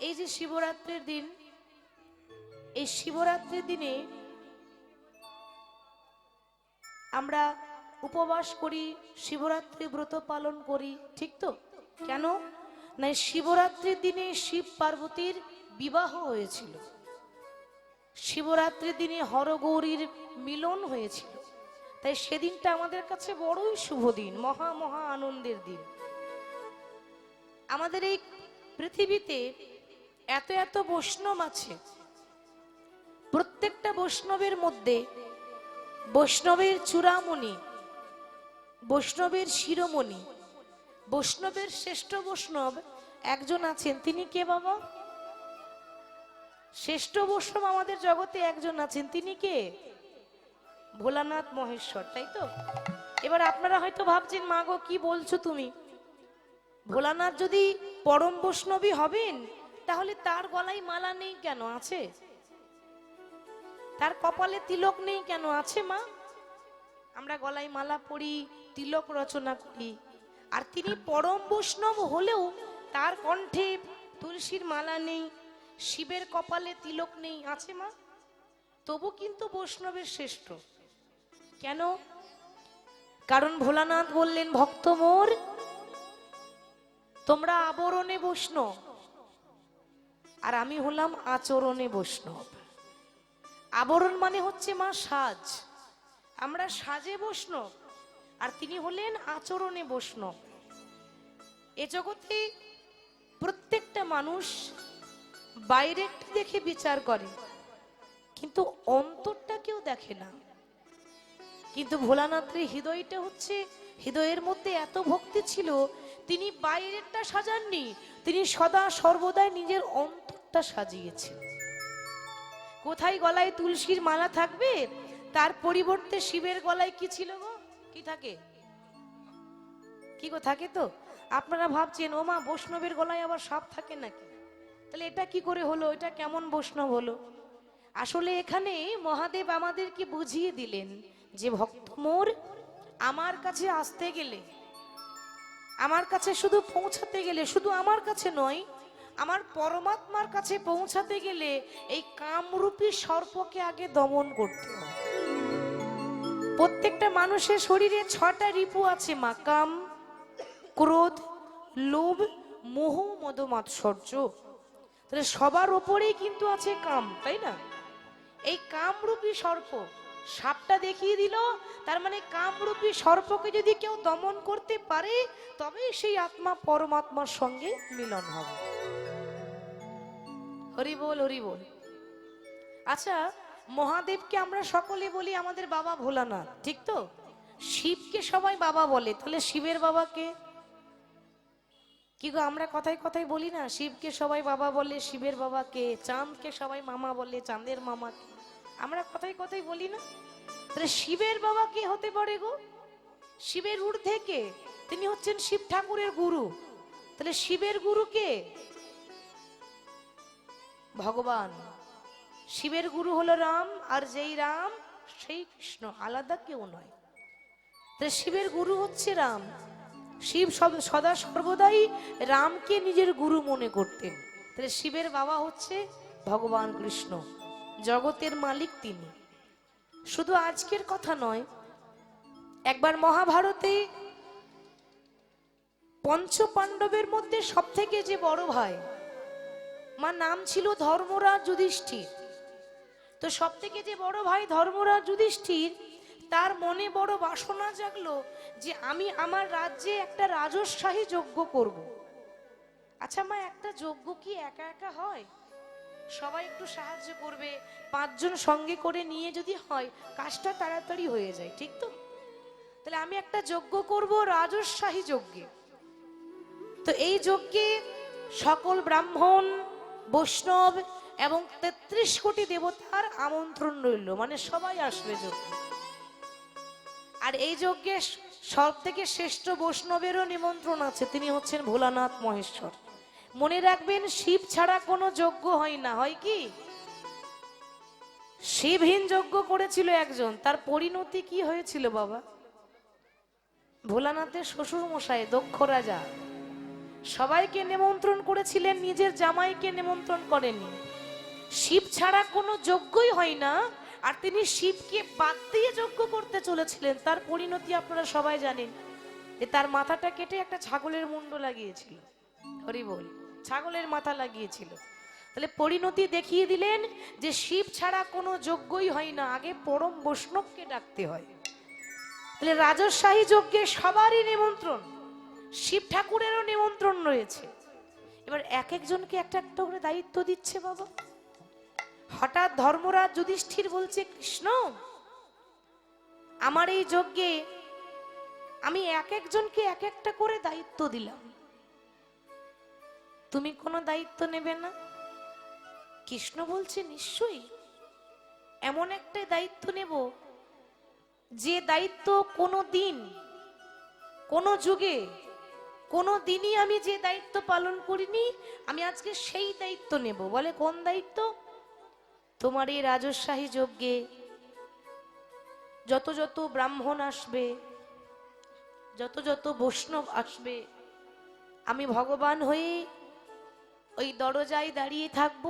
এই যে শিবরাত্রির দিন, এই শিবরাত্রির দিনে আমরা উপবাস করি, শিবরাত্রি ব্রত পালন করি, ঠিক তো? কেন না, শিবরাত্রির দিনে শিব পার্বতীর বিবাহ হয়েছিল, শিবরাত্রির দিনে হরগৌরীর মিলন হয়েছিল। তাই সেদিনটা আমাদের কাছে বড়ই শুভ দিন, মহা মহা আনন্দের দিন। আমাদের এই পৃথিবীতে এত এত বৈষ্ণব আছে, প্রত্যেকটা বৈষ্ণবের মধ্যে বৈষ্ণবের চূড়ামণি, বৈষ্ণবের শিরোমণি, বৈষ্ণবের শ্রেষ্ঠ বৈষ্ণব একজন আছেন। তিনি কে বাবা? শ্রেষ্ঠ বৈষ্ণব আমাদের জগতে একজন আছেন, তিনি কে? ভোলানাথ মহেশ্বর, তাই তো? এবার আপনারা হয়তো ভাবছেন, মা গো কি বলছো তুমি? ভোলানাথ যদি পরম বৈষ্ণবী হবেন, তাহলে তার গলায় মালা নেই কেন? আছে। তার কপালে তিলক নেই কেন? আছে মা। আমরা গলায় মালা পরি, তিলক রচনা করি, আর তিনি পরম বৈষ্ণব হলেও তার কণ্ঠে তুলসীর মালা নেই, শিবের কপালে তিলক নেই। আছে মা? তবু কিন্তু বৈষ্ণবের শ্রেষ্ঠ। কেন? কারণ ভোলানাথ বললেন, ভক্ত মোর তোমরা আবরণে বৈষ্ণব, আর আমি হলাম আচরণে বৈষ্ণব। আবরণ মানে হচ্ছে মা সাজ, আমরা সাজে বৈষ্ণব, আর তিনি হলেন আচরণে বৈষ্ণব। এ জগতে প্রত্যেকটা মানুষ বাইরেরটা দেখে বিচার করে, কিন্তু অন্তরটা কেউ দেখে না। কিন্তু ভোলানাথের হৃদয়টা হচ্ছে, হৃদয়ের মধ্যে এত ভক্তি ছিল, তিনি বাইরেরটা সাজাননি, তিনি সদা সর্বদাই নিজের অন্তরটা সাজিয়েছেন। কোথায় গলায় তুলসীর মালা থাকবে, তার পরিবর্তে শিবের গলায় কি ছিল গো? কি থাকে? কি গো থাকে তো? আপনারা ভাবছেন, ও মা বৈষ্ণবের গলায় আবার সাপ থাকে নাকি? তাহলে এটা কি করে হলো? এটা কেমন বৈষ্ণব হলো? আসলে এখানে মহাদেব আমাদেরকে বুঝিয়ে দিলেন যে ভক্ত মোর, আমার কাছে আসতে গেলে, আমার কাছে শুধু পৌঁছাতে গেলে, শুধু আমার কাছে নয়, আমার পরমাত্মার কাছে পৌঁছাতে গেলে এই কামরূপী সর্পকে আগে দমন করতে হবে। প্রত্যেকটা মানুষের শরীরে 6টা রিপু আছে মা, কাম, ক্রোধ, লোভ, মোহ, মদ, মাৎসর্য। তাহলে সবার ওপরেই কিন্তু আছে কাম, তাই না? এই কামরূপী সর্প, সাপটা দেখিয়ে দিল, তার মানে কামরূপী সর্পকে যদি কেউ দমন করতে পারে, তবেই সেই আত্মা পরমাত্মার সঙ্গে মিলন হবে। হরি বল, হরি বল। আচ্ছা, মহাদেবকে আমরা সকলে বলি আমাদের বাবা ভোলানাথ, ঠিক তো? শিবকে সবাই বাবা বলে, তাহলে শিবের বাবাকে কি গো? আমরা কথায় কথায় বলি না, শিবকে সবাই বাবা বলে, শিবের বাবাকে। চাঁদকে সবাই মামা বলে, চাঁদের মামাকে। আমরা কথায় কথায় বলি না? তাহলে শিবের বাবা কে হতে পারে গো? শিবের ঊর্ধ্বে কে? তিনি হচ্ছেন শিব ঠাকুরের গুরু। তাহলে শিবের গুরু কে? ভগবান। শিবের গুরু হলো রাম, আর যেই রাম সেই কৃষ্ণ, আলাদা কেউ নয়। তাহলে শিবের গুরু হচ্ছে রাম। শিব সদা সর্বদাই রামকে নিজের গুরু মনে করতেন। তাহলে শিবের বাবা হচ্ছে ভগবান কৃষ্ণ, জগতের মালিক তিনি। শুধু আজকের কথা নয়, একবার মহাভারতে পঞ্চ পাণ্ডবের মধ্যে সব থেকে যে বড় ভাই, মা নাম ছিল ধর্মরাজ যুধিষ্ঠির। তো সব থেকে যে বড় ভাই ধর্মরাজ যুধিষ্ঠির, তার মনে বড় বাসনা জাগলো যে আমি আমার রাজ্যে একটা রাজস্বাহী যজ্ঞ করব। আচ্ছা মা, একটা যজ্ঞ কি একা একা হয়? সবাই একটু সাহায্য করবে, 5 জন সঙ্গে করে নিয়ে যদি হয়, কাজটা তাড়াতাড়ি হয়ে যায়, ঠিক তো? তাহলে আমি একটা যজ্ঞ করব, রাজস্বাহী যজ্ঞে। তো এই যজ্ঞে সকল ব্রাহ্মণ, বৈষ্ণব এবং 33 কোটি দেবতার আমন্ত্রণ রইল, মানে সবাই আসবে যজ্ঞে। আর এই যজ্ঞে সব থেকে শ্রেষ্ঠ বৈষ্ণবেরও নিমন্ত্রণ আছে, তিনি হচ্ছেন ভোলানাথ মহেশ্বর। মনে রাখবেন, শিব ছাড়া কোনো যজ্ঞ হয় না। হয় কি? শিবহীন যজ্ঞ করেছিল একজন, তার পরিণতি কি হয়েছিল বাবা? ভোলানাথের শ্বশুর মশাই দক্ষ রাজা সবাইকে নিমন্ত্রণ করেছিলেন, নিজের জামাইকে নিমন্ত্রণ করেনি। শিব ছাড়া কোনো যজ্ঞই হয় না, আর তিনি শিবকে বাদ দিয়ে যজ্ঞ করতে চলেছিলেন। তার পরিণতি আপনারা সবাই জানেন, যে তার মাথাটা কেটে একটা ছাগলের মুন্ড লাগিয়েছিল। হরি বল, ছাগলের মাথা লাগিয়েছিল। তাহলে পরিণতি দেখিয়ে দিলেন যে শিব ছাড়া কোনো যজ্ঞই হয় না, আগে পরম বৈষ্ণবকে ডাকতে হয়। তাহলে রাজশাহী যজ্ঞে সবারই নিমন্ত্রণ, শিব ঠাকুরেরও নিমন্ত্রণ রয়েছে। এবার এক একজনকে একটা একটা করে দায়িত্ব দিচ্ছে বাবা। হঠাৎ ধর্মরাজ যুধিষ্ঠির বলছে, কৃষ্ণ আমার এই যজ্ঞে আমি এক একজনকে এক একটা করে দায়িত্ব দিলাম, তুমি কোনো দায়িত্ব নেবে না? কৃষ্ণ বলছে, নিশ্চয়ই, এমন একটা দায়িত্ব নেব যে দায়িত্ব কোনো দিন, কোনো যুগে, কোনো দিনই আমি যে দায়িত্ব পালন করিনি, আমি আজকে সেই দায়িত্ব নেব। বলে, কোন দায়িত্ব? তোমার এই রাজশাহী যজ্ঞে যত যত ব্রাহ্মণ আসবে, যত যত বৈষ্ণব আসবে, আমি ভগবান হয়ে ওই দরজায় দাঁড়িয়ে থাকব।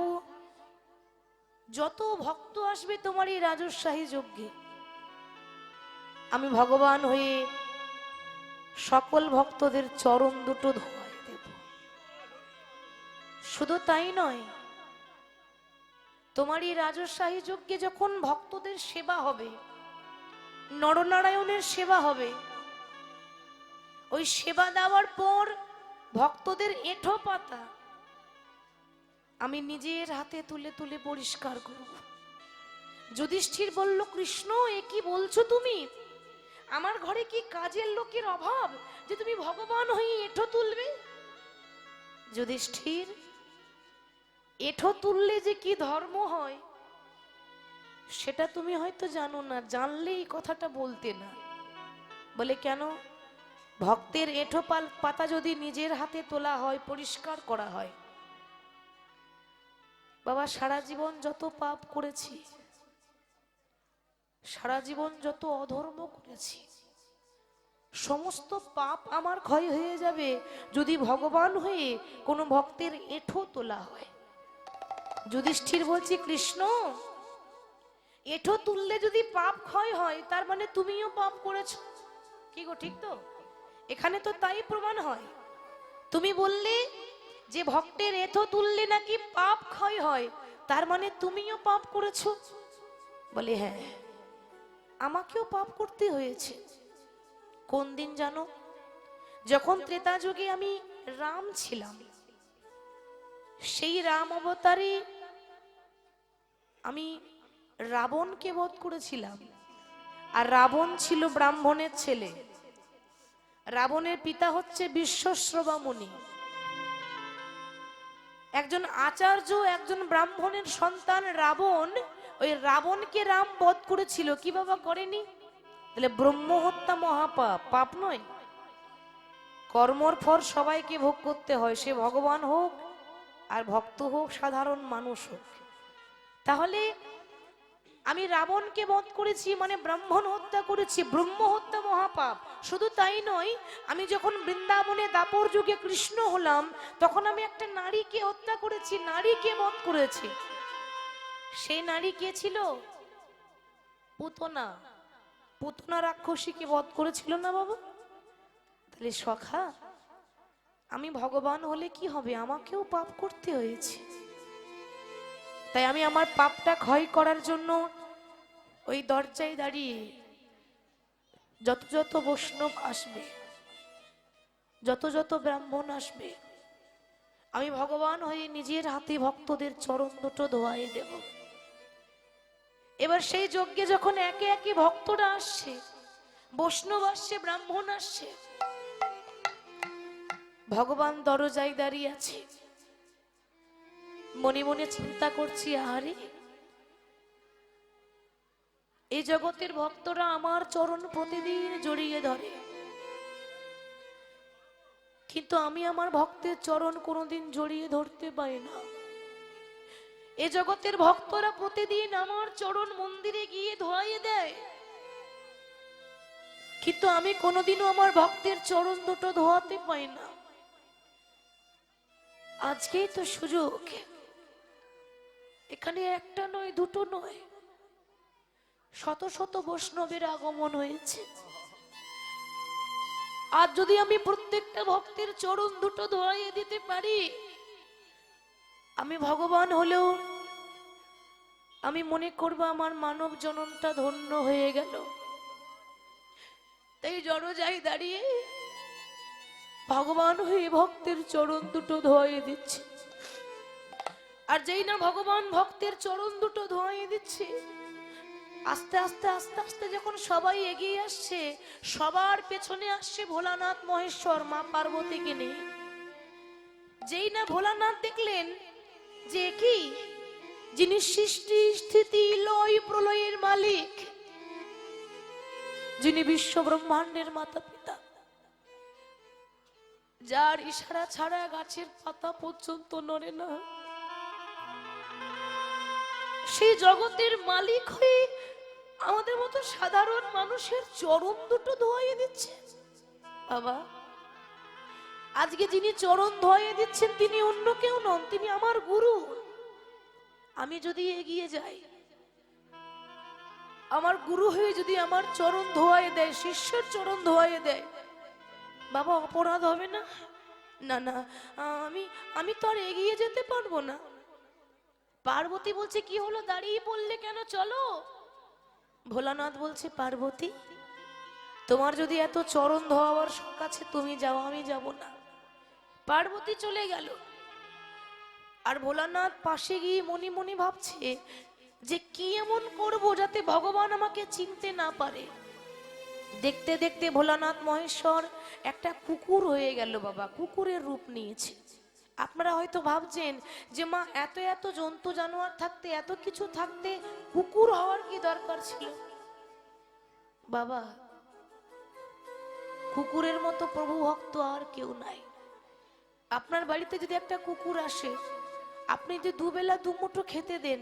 যত ভক্ত আসবে তোমার এই রাজশাহী যজ্ঞে, আমি ভগবান হয়ে সকল ভক্তদের চরণ দুটো ধোয়াই দেব। শুধু তাই নয়, তোমার এই রাজশাহী যজ্ঞে যখন ভক্তদের সেবা হবে, নরনারায়ণের সেবা হবে, ওই সেবা দেওয়ার পর ভক্তদের এঁঠো পাতা আমি নিজের হাতে তুলে তুলে পরিষ্কার করব। যুধিষ্ঠির বলল, কৃষ্ণ এ কি বলছো তুমি? আমার ঘরে কি কাজের লোকের অভাব যে তুমি ভগবান হয়ে এঁঠো তুলবে? যুধিষ্ঠির, এঁঠো তুললে যে কি ধর্ম হয় সেটা তুমি হয়তো জানো না, জানলে এই কথাটা বলতে না। বলে, কেন? ভক্তের এঁঠো পাতা যদি নিজের হাতে তোলা হয়, পরিষ্কার করা হয়, বাবা সারা জীবন যত পাপ করেছি, সারা জীবন যত অধর্ম করেছি, সমস্ত পাপ আমার ক্ষয় হয়ে যাবে যদি ভগবান হয়ে কোনো ভক্তের এঁঠো তোলা হয়। যুধিষ্ঠির বলছি, কৃষ্ণ এঁঠো তুললে যদি পাপ ক্ষয় হয়, তার মানে তুমিও পাপ করেছো। কি গো, ঠিক তো? এখানে তো তাই প্রমাণ হয়। তুমি বললে যে ভক্তের এঁঠো তুললে নাকি পাপ ক্ষয় হয়, তার মানে তুমিও পাপ করেছো। বলে, হ্যাঁ, আমাকেও পাপ করতে হয়েছে। কোন দিন জানো? যখন ত্রেতা যুগে আমি রাম ছিলাম, সেই রাম অবতারে আমি রাবণকে বধ করেছিলাম। আর রাবণ ছিল ব্রাহ্মণের ছেলে। রাবণের পিতা হচ্ছে বিশ্বশ্রবা মুনি, একজন আচার্য, একজন ব্রাহ্মণের সন্তান রাবণ। ওই রাবণকে রাম বধ করেছিল। কি বাবা করেনি? তাহলে ব্রহ্ম হত্যা মহাপাপ, পাপ নয়? কর্মর ফল সবাইকে ভোগ করতে হয়, সে ভগবান হোক আর ভক্ত হোক, সাধারণ মানুষ হোক। তাহলে আমি রাবণকে বধ করেছি মানে ব্রাহ্মণ হত্যা করেছি, ব্রহ্ম হত্যা মহাপাপ। শুধু তাই নয়, আমি যখন বৃন্দাবনে দাপর যুগে কৃষ্ণ হলাম, তখন আমি একটা নারীকে হত্যা করেছি, নারীকে বধ করেছি। সেই নারী কে ছিল? পুতনা। পুতনা রাক্ষসীকে বধ করেছিল না বাবা? তাহলে সখা, আমি ভগবান হলে কি হবে? আমাকেও পাপ করতে হয়েছে। তাই আমি আমার পাপটা ক্ষয় করার জন্য ওই দরজায় দাঁড়িয়ে যত যত বৈষ্ণব আসবে, যত যত ব্রাহ্মণ আসবে, আমি ভগবান হয়ে নিজের হাতে ভক্তদের চরণ দুটো ধোয়াই দেব। এবার সেই যজ্ঞে যখন একে একে ভক্তরা আসছে, বৈষ্ণব আসছে, ব্রাহ্মণ আসছে, ভগবান দরজায় দাঁড়িয়ে আছে। মনে মনে চিন্তা করছি, আরে এই জগতের ভক্তরা আমার চরণ প্রতিদিন জড়িয়ে ধরে, কিন্তু আমি আমার ভক্তের চরণ কোনোদিন জড়িয়ে ধরতে পারি না। এ জগতের ভক্তরা প্রতিদিন আমার চরণ মন্দিরে গিয়ে ধোয়াইয়ে দেয়, কিন্তু আমি কোনোদিনও আমার ভক্তের চরণ দুটো ধোয়াতে পাই না। আজকেই তো সুযোগ, এখানে একটা নয় দুটো নয়, শত শত বৈষ্ণবের আগমন হয়েছে। আর যদি আমি প্রত্যেকটা ভক্তের চরণ দুটো ধোয়াইয়ে দিতে পারি, আমি ভগবান হলেও আমি মনে করব আমার মানব জনমটা ধন্য হয়ে গেল। তাই জড়জাই দাঁড়িয়ে ভগবান হয়ে ভক্তের চরণ দুটো ধোয়াইয়ে দিচ্ছে। আর যেই না ভগবান ভক্তের চরণ দুটো ধোয়াইয়ে দিচ্ছে, আস্তে আস্তে আস্তে আস্তে যখন সবাই এগিয়ে আসছে, সবার পেছনে আসছে ভোলানাথ মহেশ্বর মা পার্বতীকে নিয়ে। যেই না ভোলানাথ দেখলেন যে কি, যিনি সৃষ্টি স্থিতি লয় প্রলয়ের মালিক, যিনি বিশ্ব ব্রহ্মাণ্ডের মাতা পিতা, যার ইশারা ছাড়া গাছের পাতা পর্যন্ত নড়ে না, সেই জগতের মালিক হয়ে আমাদের মতো সাধারণ মানুষের চরণ দুটো ধোয়াইয়ে দিচ্ছে। বাবা, আজকে যিনি চরণ ধোয়াইয়ে দিচ্ছেন তিনি অন্য কেউ নন, তিনি আমার গুরু। আমি যদি এগিয়ে যাই, আমার গুরু হয়ে যদি আমার চরণ ধোয়াইয়ে দেয়, শিষ্যের চরণ ধোয়াইয়ে দেয়, বাবা অপরাধ হবে না? না না, আমি তো আর এগিয়ে যেতে পারবো না। পার্বতী বলছে কি হলো, দাঁড়িয়ে পড়লে কেন, চলো। ভোলানাথ বলছে পার্বতী, তোমার যদি এত চরণ ধোয়াবার শখ আছে তুমি যাও, আমি যাব না। পার্বতী চলে গেল। আর ভোলানাথ পাশে গিয়ে মনে মনে ভাবছে যে কি এমন করব যাতে ভগবান আমাকে চিনতে না পারে। দেখতে দেখতে ভোলানাথ মহেশ্বর একটা কুকুর হয়ে গেল। বাবা, কুকুরের রূপ নিয়েছে। আপনারা হয়তো ভাবছেন যে মা, এত এত জন্তু জানোয়ার থাকতে, এত কিছু থাকতে কুকুর হওয়ার কি দরকার ছিল? বাবা, কুকুরের মতো প্রভু ভক্ত আর কেউ নাই। আপনার বাড়িতে যদি একটা কুকুর আসে, আপনি যদি দুবেলা দুমুঠো খেতে দেন,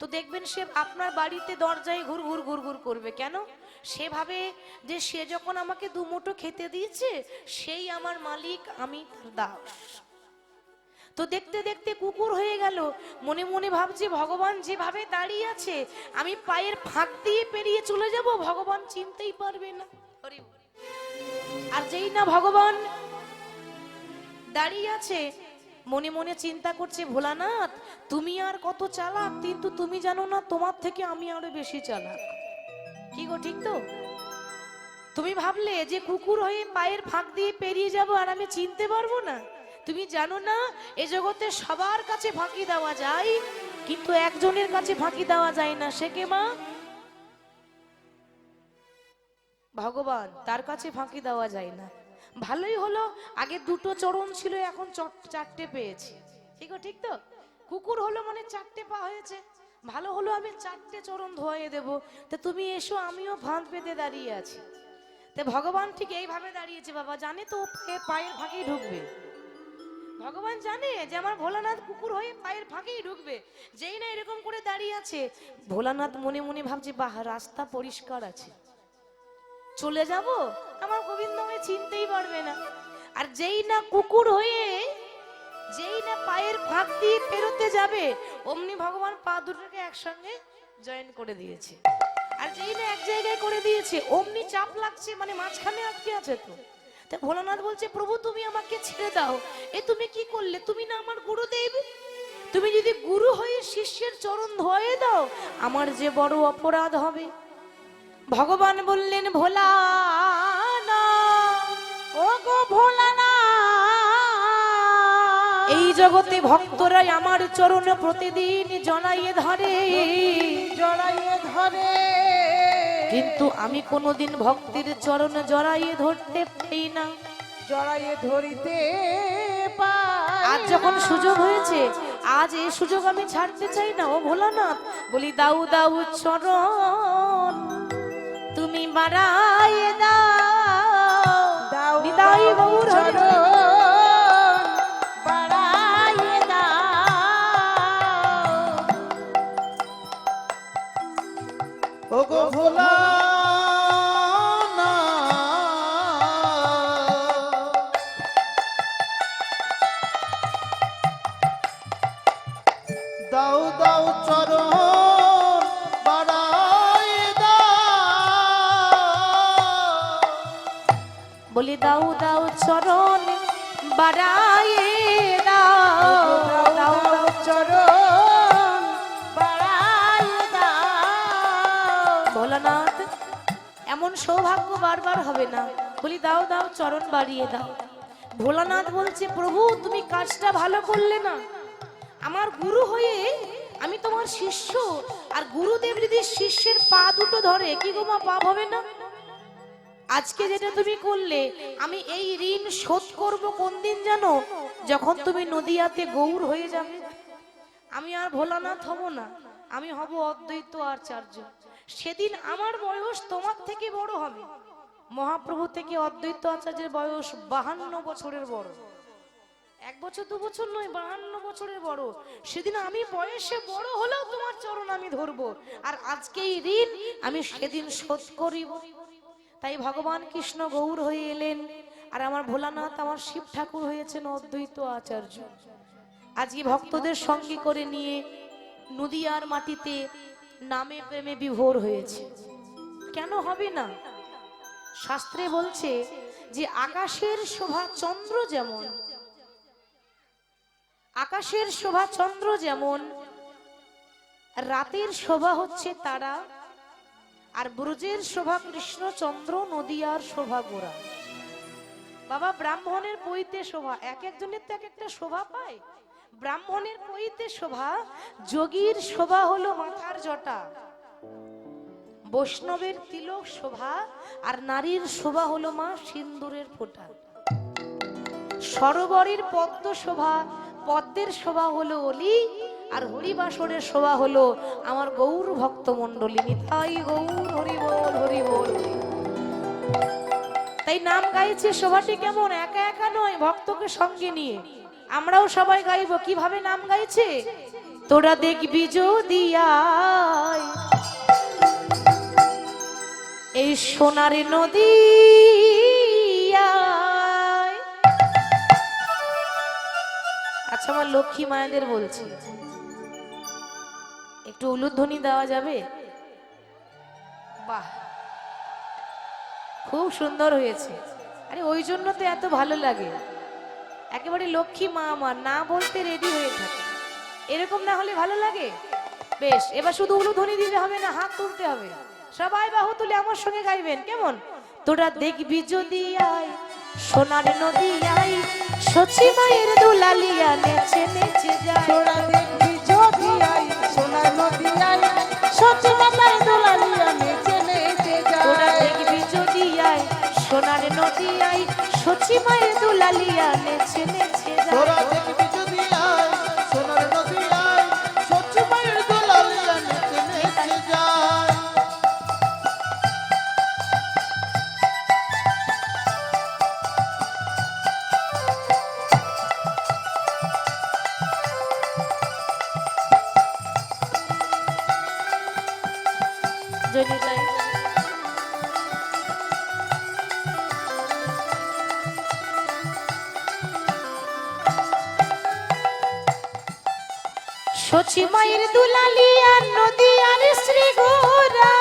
তো দেখবেন সে আপনার বাড়িতে দরজায় ঘুর ঘুর ঘুর ঘুর করবে। কেন? সেভাবে যে সে যখন আমাকে দুমুঠো খেতে দিয়েছে, সেই আমার মালিক, আমি তার দাস। তো দেখতে দেখতে কুকুর হয়ে গেল। মনে মনে ভাবছে ভগবান যেভাবে দাঁড়িয়ে আছে, আমি পায়ের ফাঁক দিয়ে পেরিয়ে চলে যাব, ভগবান চিনতেই পারবে না। আর যেই না ভগবান দাঁড়িয়ে আছে, মনে মনে চিন্তা করছে ভোলানাথ তুমি আর কত চালাক, কিন্তু তুমি জানো না তোমার থেকে আমি আরো বেশি চালাক। কি গো, ঠিক তো? তুমি ভাবলে যে কুকুর হয়ে পায়ের ফাঁক দিয়ে পেরিয়ে যাব আর আমি চিনতে পারবো না। তুমি জানো না এ জগতে সবার কাছে ফাঁকি দেওয়া যায়, কিন্তু একজনের কাছে ফাঁকি দেওয়া যায় না। সে কে মা? ভগবান, তার কাছে ফাঁকি দেওয়া যায় না। ভালোই হলো, আগে দুটো চরণ ছিল, এখন চারটে পেয়েছি। ঠিক তো? কুকুর হলো মানে চারটে পা হয়েছে। ভালো হলো, আমি চারটে চরণ ধোয়াইয়ে দেবো। তা তুমি এসো, আমিও ফাঁদ পেতে দাঁড়িয়ে আছি। তা ভগবান ঠিক এইভাবে দাঁড়িয়েছে। বাবা জানে তো পায়ের ফাঁকেই ঢুকবে। ভগবান জানে যে আমার ভোলানাথ কুকুর হয়ে পায়ের ফাঁকেই ঢুকবে। যেই না এরকম করে দাঁড়িয়ে আছে, ভোলানাথ মনে মনে ভাবছে বাহ, রাস্তা পরিষ্কার আছে, চলে যাব, আমার গোবিন্দ আমায় চিনতেই পারবে না। আর যেই না কুকুর হয়ে যেই না পায়ের ফাঁক দিয়ে পেরোতে যাবে, অমনি ভগবান পা দুটোকে একসঙ্গে জয়েন করে দিয়েছে। আর যেই না এক জায়গায় করে দিয়েছে, অমনি চাপ লাগছে, মানে মাঝখানে আটকে আছে। তো তা ভোলানাথ বলছে প্রভু তুমি আমাকে ছেড়ে দাও। এ তুমি কি করলে? তুমি না আমার গুরুদেব, তুমি যদি গুরু হয়ে শিষ্যের চরণ ধোয়ে দাও, আমার যে বড় অপরাধ হবে। ভগবান বললেন ভোলা না, ও গো ভোলা না, এই জগতে ভক্তরাই আমার চরণ প্রতিদিন জড়াইয়ে ধরে, কিন্তু আমি কোনোদিন ভক্তির চরণ জড়াইয়ে ধরতে পারি না, জড়াইয়ে ধরিতে পারি। আজ যখন সুযোগ হয়েছে, আজ এই সুযোগ আমি ছাড়তে চাই না। ও ভোলানাথ, বলি দাও দাও চরণ তুমি বাড়াইয়ে দাও, বিদায় গৌর বাড়াইয়ে দাও, ও গো ভোলা দাও দাও চরণ বাড়াই দাও, বলি দাও দাও চরণ বাড়াইয়ে দাও, দাও দাও চরণ বাড়াইয়ে দাও। ভোলানাথ এমন সৌভাগ্য বারবার হবে না, বলি দাও দাও চরণ বাড়িয়ে দাও। ভোলানাথ বলছে প্রভু তুমি কাজটা ভালো করলে না, আমার গুরু হয়ে আমি তোমার শিষ্য, আর গুরুদেব যদি শিষ্যের পা দুটো ধরে কি গো মা পাপ হবে না? আজকে যেটা তুমি করলে আমি এই ঋণ শোধ করব কোন দিন জানো? যখন তুমি নদিয়াতে গৌর হয়ে যাবে। আমি আর ভোলানাথ হব না, আমি হব অদ্বৈত আচার্য। সেদিন আমার বয়স তোমার থেকে বড় হবে। মহাপ্রভু থেকে অদ্বৈত আচার্যের বয়স 52 বছরের বড়, 1 বছর 2 বছর নয়, 52 বছরের বড়। সেদিন আমি বয়সে বড় হলেও তোমার চরণ আমি ধরবো, আর আজকে এই ঋণ আমি সেদিন শোধ করিব। তাই ভগবান কৃষ্ণ গৌর হয়ে এলেন, আর আমার ভোলানাথ আমার শিব ঠাকুর হয়েছেন অদ্বৈত আচার্য। আজকে ভক্তদের সঙ্গে করে নিয়ে নদিয়ার মাটিতে নামে প্রেমে বিভোর হয়েছে। কেন হবে না? শাস্ত্রে বলছে যে আকাশের শোভা চন্দ্র যেমন, আকাশের শোভা চন্দ্র যেমন, রাতের শোভা হচ্ছে তারা, আর ব্রজের শোভা কৃষ্ণচন্দ্র, নদিয়ার শোভা গোরা। বাবা ব্রাহ্মণের পৈতে শোভা, এক একজনের তো এক একটা শোভা পায়। ব্রাহ্মণের পৈতে শোভা, যোগীর শোভা হলো মাথার জটা, বৈষ্ণবের তিলক শোভা, আর নারীর শোভা হলো মা সিন্দুরের ফোঁটা। সরোবরের পদ্ম শোভা, পদ্মের শোভা হলো অলি, আর হরিবাসরের শোভা হলো আমার গৌর ভক্ত মন্ডলী। নিতাই গৌর হরি বল হরি বল। তাই নাম গাইছে, শোভাটি কেমন? একা একা নয়, ভক্তকে সঙ্গে নিয়ে। আমরাও সবাই গাইব। কিভাবে নাম গাইছে? তোরা দেখবি যদি আয় এই সোনার নদী, আচ্ছা আমার লক্ষ্মী মায়েদের বলছি, একটু উলুধ্বনি দেওয়া যাবে? বাহ, খুব সুন্দর হয়েছে। আরে ওই জন্য তো এত ভালো লাগে, একেবারে লক্ষ্মী মা আমার না বলতে রেডি হয়ে থাকে। এরকম না হলে ভালো লাগে? বেশ, এবার শুধু উলুধ্বনি দিতে হবে না, হাত তুলতে হবে। সবাই বাহু তুলে আমার সঙ্গে গাইবেন। কেমন? তোরা দেখবি যদি আয় সোনার নদী আয়, সচি মায়ের দুলালিয়া নেচে নেচে যায়। তোরা দেখবি যদি আয় সোনার নদী আয়, সচি মায়ের দুলালিয়া নেচে নেচে যায়। তোরা দেখবি যদি আয় সোনার নদী আয়, সচি মায়ের দুলালিয়া নেচে নেচে যায়। তোরা দেখবি যদি আয় সোনার নদী আয়, সচি মায়ের দুলালিয়া নেচে নেচে যায়। জনিতাই সচি মায়ের দুলালিয়া নদী আর শ্রী গোরা,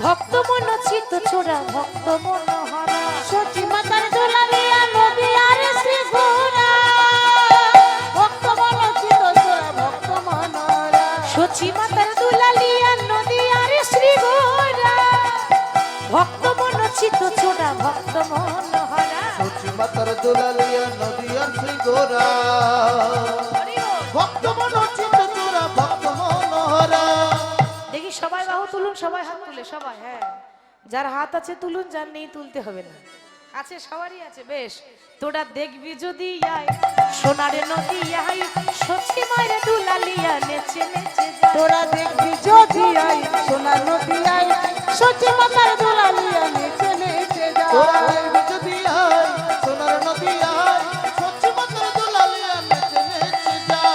ভক্ত মন চিত ছোড়া ভক্ত মনোহরা। সচি মাতার দুলালিয়া নদী আর শ্রী গোরা, ভক্ত মন চিত ছোড়া ভক্ত মনোহরা। সচি মাতার দুলালিয়া নদী আর শ্রী গোরা, ভক্ত মন চিত ছোড়া ভক্ত মনোহরা। সচি মাতার দুলালিয়া নদী আর শ্রী গোরা, ভক্ত মনোচিত চোরা ভক্ত মনোহরা। দেখি সবাই বাহু তুলুন, সবাই হাত তুলে, সবাই। হ্যাঁ, যার হাত আছে তুলুন, যার নেই তুলতে হবে না। আছে, সবারই আছে। বেশ, তোরা দেখবি যদি আয় সোনার নদী আয়, সচি মায়ের দুলালিয়া নেচে নেচে যায়। তোরা দেখবি যদি আয় সোনার নদী আয়, সচি মাতার দুলালিয়া নেচে নেচে তোরা যায়। দেখবি যদি আয় সোনার নদী আয়, সচি মাতার দুলালিয়া নেচে নেচে যায়।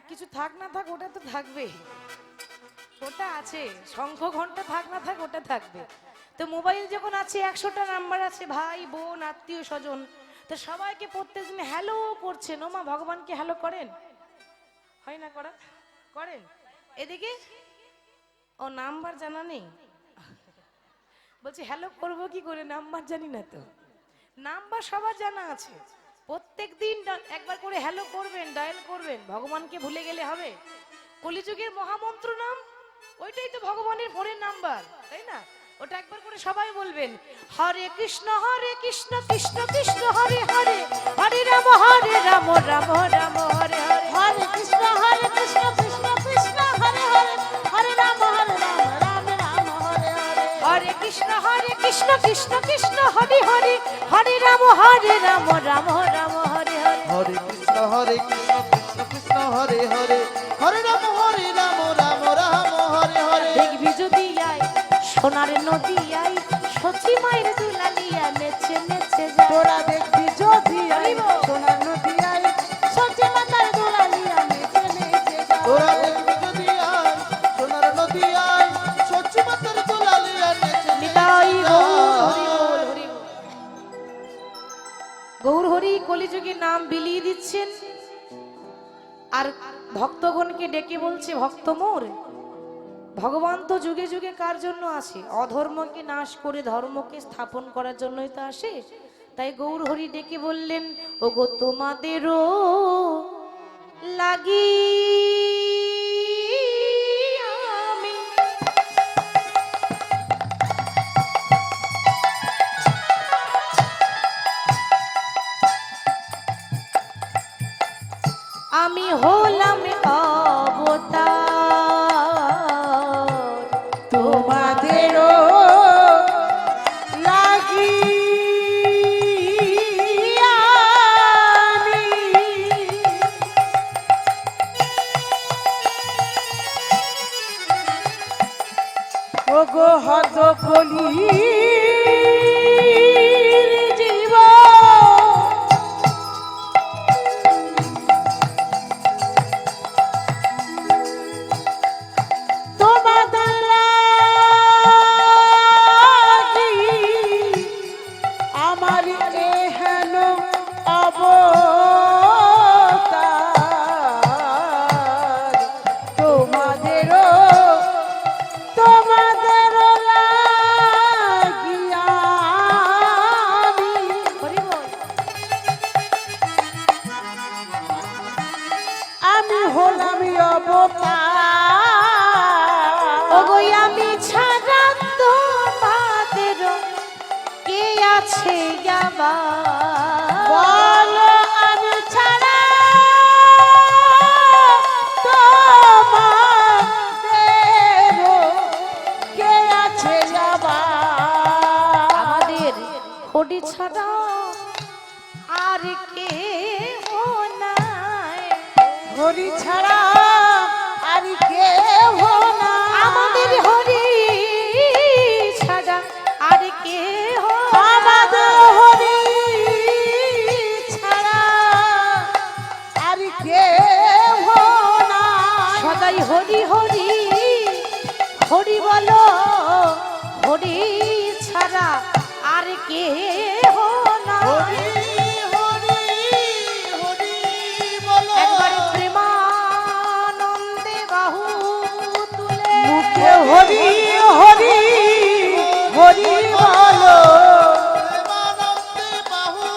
কিছু থাক না থাক ওটা তো থাকবে, ওটা আছে, শঙ্খ ঘন্টা থাক না থাক ওটা থাকবে। তো মোবাইল যখন আছে 100টা নাম্বার আছে, ভাই বোন আত্মীয় স্বজন, তো সবাইকে প্রত্যেকদিন হ্যালো করছেন। ও মা, ভগবানকে হ্যালো করেন? হয় না করা? করেন? এদিকে ও নাম্বার জানা নেই, বলছি হ্যালো করবো কি করে, নাম্বার জানি না তো। নাম্বার সবার জানা আছে, প্রত্যেক দিন একবার করে হ্যালো করবেন, ডায়াল করবেন। ভগবানকে ভুলে গেলে হবে? কলিযুগের মহামন্ত্র নাম, ওইটাই তো ভগবানের ফোনের নাম্বার, তাই না? ওটা একবার করে সবাই বলবেন, হরে কৃষ্ণ কৃষ্ণ কৃষ্ণ হরে হরে, হরে রাম রাম রাম হরে হরে। হরে কৃষ্ণ কৃষ্ণ কৃষ্ণ হরে হরে, হরে রাম রাম রাম হরে হরে। হরে কৃষ্ণ কৃষ্ণ কৃষ্ণ হরে হরে, হরে রাম রাম রাম হরে হরে। হরে কৃষ্ণ কৃষ্ণ কৃষ্ণ হরে হরে, হরে রাম রাম রাম হরে হরে। দেখবি যদি আয় সোনার নদী আয়, সচি মায়ের দুলালিয়া নেচে নেচে যায়। তোরা দেখবি যদি আই সোনার নদী আই, সচি মাতার দুলালিয়া নেচে নেচে যায়। তোরা দেখবি যদি আয় সোনার নদী আয়, সচ্চি মাতার দুলালিয়া নেচে নিতাই নেচে গৌর হরি যায়। বল, হরি বল। গৌর হরি কলিযুগে নাম বিলিয়ে দিচ্ছেন, আর ভক্তগণকে ডেকে বলছে, ভক্ত মোর, ভগবান তো যুগে যুগে কার জন্য আসে? অধর্মকে নাশ করে ধর্মকে স্থাপন করার জন্যই তো আসে। তাই গৌর হরি ডেকে বললেন, ও গো তোমাদেরও লাগি আমি আমি হলাম অবতার, তোমাদেরও লাগি আমি, ওগো হত কলির জীব, তোমাদের লাগি আমার এহেন অবতার, তোমাদেরও লাগি আমি। হরি বল। আমি হলাম অবতার, ওগো আমি ছাড়া তোমাদের কে আছে আবার? বলো আমি ছাড়া তোমাদেরও কে আছে আবার? আমাদের হরি ছাড়া আর কে নাই, হরি ছাড়া আর কেহ না, আমাদের হরি ছাড়া আর কে আমাদের হরি ছাড়া আর কেহ না। সদাই হরি হরি হরি বলো, হরি ছাড়া আর কে না। হরি হরি হরি বলো। একবারে প্রেমানন্দে বাহু তুলে মুখে হরি হরি হরি বলো, প্রেমানন্দে বাহু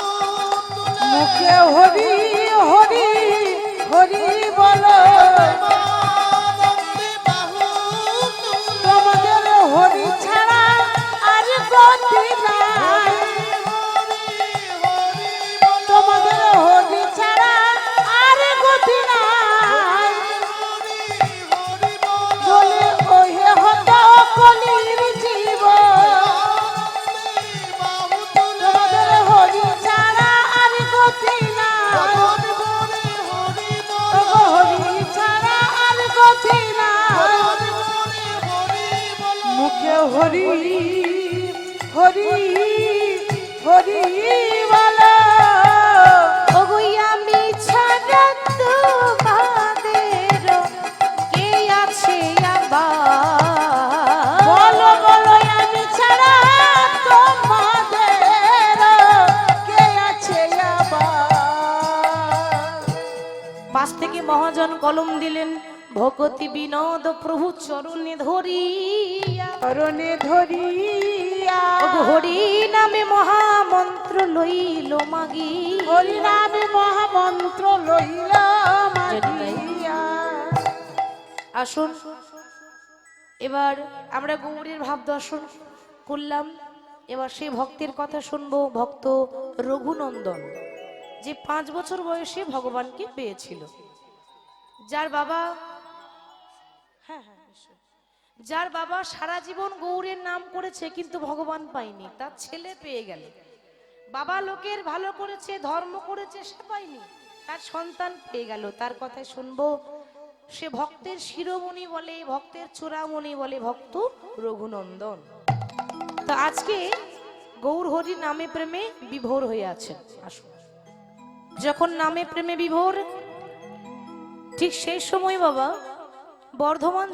তুলে। মুখে হরি হরি হরি বলো, প্রেমানন্দে বাহু তুলে। তোমাদের হরি ছাড়া আর গতি নাই, তোমাদের হরি ছাড়া আর গতি নাই। বলে ওহে হত কলির জীব, তোমাদের হরি ছাড়া আর গতি নাই, হরি ছাড়া আর গতি নাই। মুখে হরি হরি হরি বলো, ওগো আমি ছাড়া তোমাদের মহাজন কলম দিলেন, ভকতি বিনোদ প্রভু চরণে ধরিয়া, চরণে ধরিয়া হরি নামে মহামন্ত্র লইল মাগি, হরি নামে মহামন্ত্র লইল মাগিয়া। আসুন এবার আমরা গৌরীর ভাব দর্শন করলাম। এবার সেই ভক্তের কথা শুনবো, ভক্ত রঘুনন্দন, যে 5 বছর বয়সে ভগবানকে পেয়েছিল, যার বাবা যার বাবা সারা জীবন গৌরের নাম করেছে কিন্তু ভগবান পায়নি, তার ছেলে পেয়ে গেল। বাবা লোকের ভালো করেছে, ধর্ম করেছে, সে পায়নি, তার সন্তান পেয়ে গেল। তার কথাই শুনবো। সে ভক্তের শিরোমণি বলে, ভক্তের চূড়ামণি বলে ভক্ত রঘুনন্দন। তো আজকে গৌর হরি নামে প্রেমে বিভোর হয়ে আছেন। আসুন, যখন নামে প্রেমে বিভোর, ঠিক সেই সময় বাবা বর্ধমান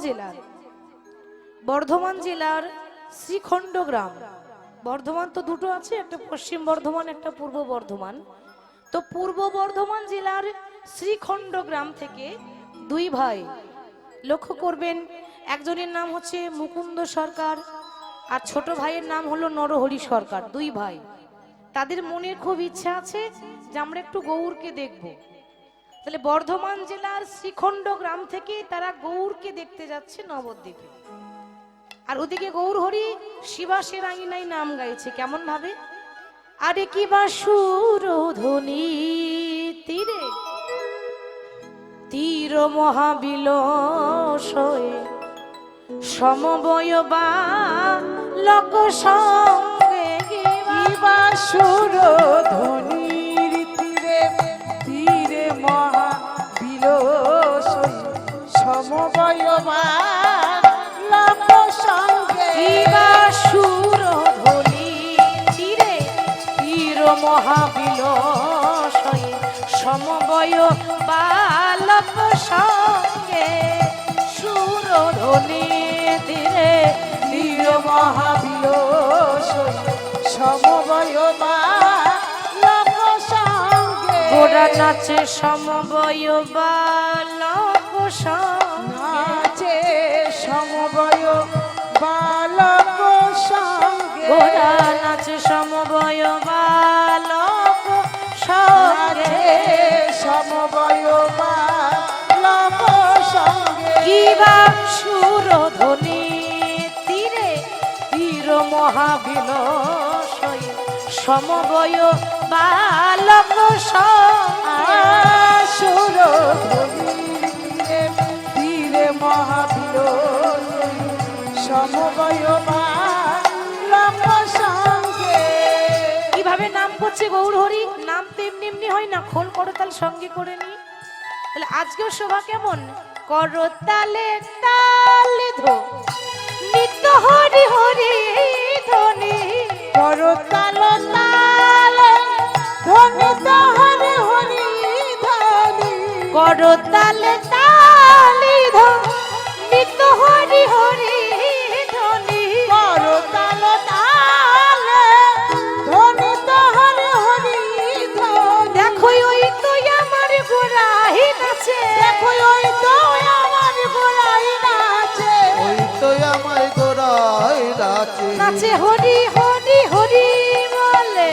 জেলার শ্রীখণ্ড গ্রাম, বর্ধমান তো দুটো আছে, একটা পশ্চিম বর্ধমান, একটা পূর্ব বর্ধমান। তো পূর্ব বর্ধমান জেলার শ্রীখণ্ড গ্রাম থেকে 2 ভাই, লক্ষ্য করবেন, একজনের নাম হচ্ছে মুকুন্দ সরকার আর ছোট ভাইয়ের নাম হলো নরহরি সরকার। 2 ভাই, তাদের মনের খুব ইচ্ছা আছে যে আমরা একটু গৌরকে দেখব। তাহলে বর্ধমান জেলার শ্রীখণ্ড গ্রাম থেকে তারা গৌরকে দেখতে যাচ্ছে নবদ্বীপে। আর ওদিকে গৌর হরি শিবাসের আঙিনায় নাম গাইছে, কেমন ভাবে, আরে কি বা সুরধ্বনি তীরে তীর মহাবিলসয়ে সমবয় বা লোক সঙ্গে কিবা সুরধ্বনির তীরে তীরে মহাবিলসই সমবয়বা লোক সঙ্গে। কিবা সুরধ্বনি তীরে তীর মহাবিলসয়ে সমবয় বা লোক সঙ্গে সুরধ্বনি তীরে তীর মহাবিলসই সমবয়বা লোক সঙ্গে। গোরা নাচে সমবয় বা লোক সঙ্গে, নাচে সমবয় বা লোক সঙ্গে। গোরা নাচে সমবয় বা লোক সঙ্গে। সমবয় বা লোক সঙ্গে। কিবা সুরধ্বনি তীরে তীর মহাবিলসয়ে সমবয় বা লোক সঙ্গে। সুরধ্বনির তীরে মহাবিলসই সমবয় বা লোক সঙ্গে। কিভাবে নাম করছে গৌর হরি, নাম তো এমনি এমনি হয় না, খোল করতাল সঙ্গে করে নি। তাহলে আজকেও শোভা কেমন, করতালে তালে ধো নিত্য হরি হরি ধ্বনি, করতাল তালে ধ্বনিত হরি হরি ধ্বনি। করতালে তালে ধো নিত্য হরি হরি ধ্বনি, করতাল তালে ধ্বনিত হরি হরি ধ্বনি। দেখো ওই তো আমার গোড়াই নাচে, দেখো ওই তো আমার গোড়াই নাচে। ওই তো আমার গোড়ায় নাচে, নাচে হরি হরি হরি বলে,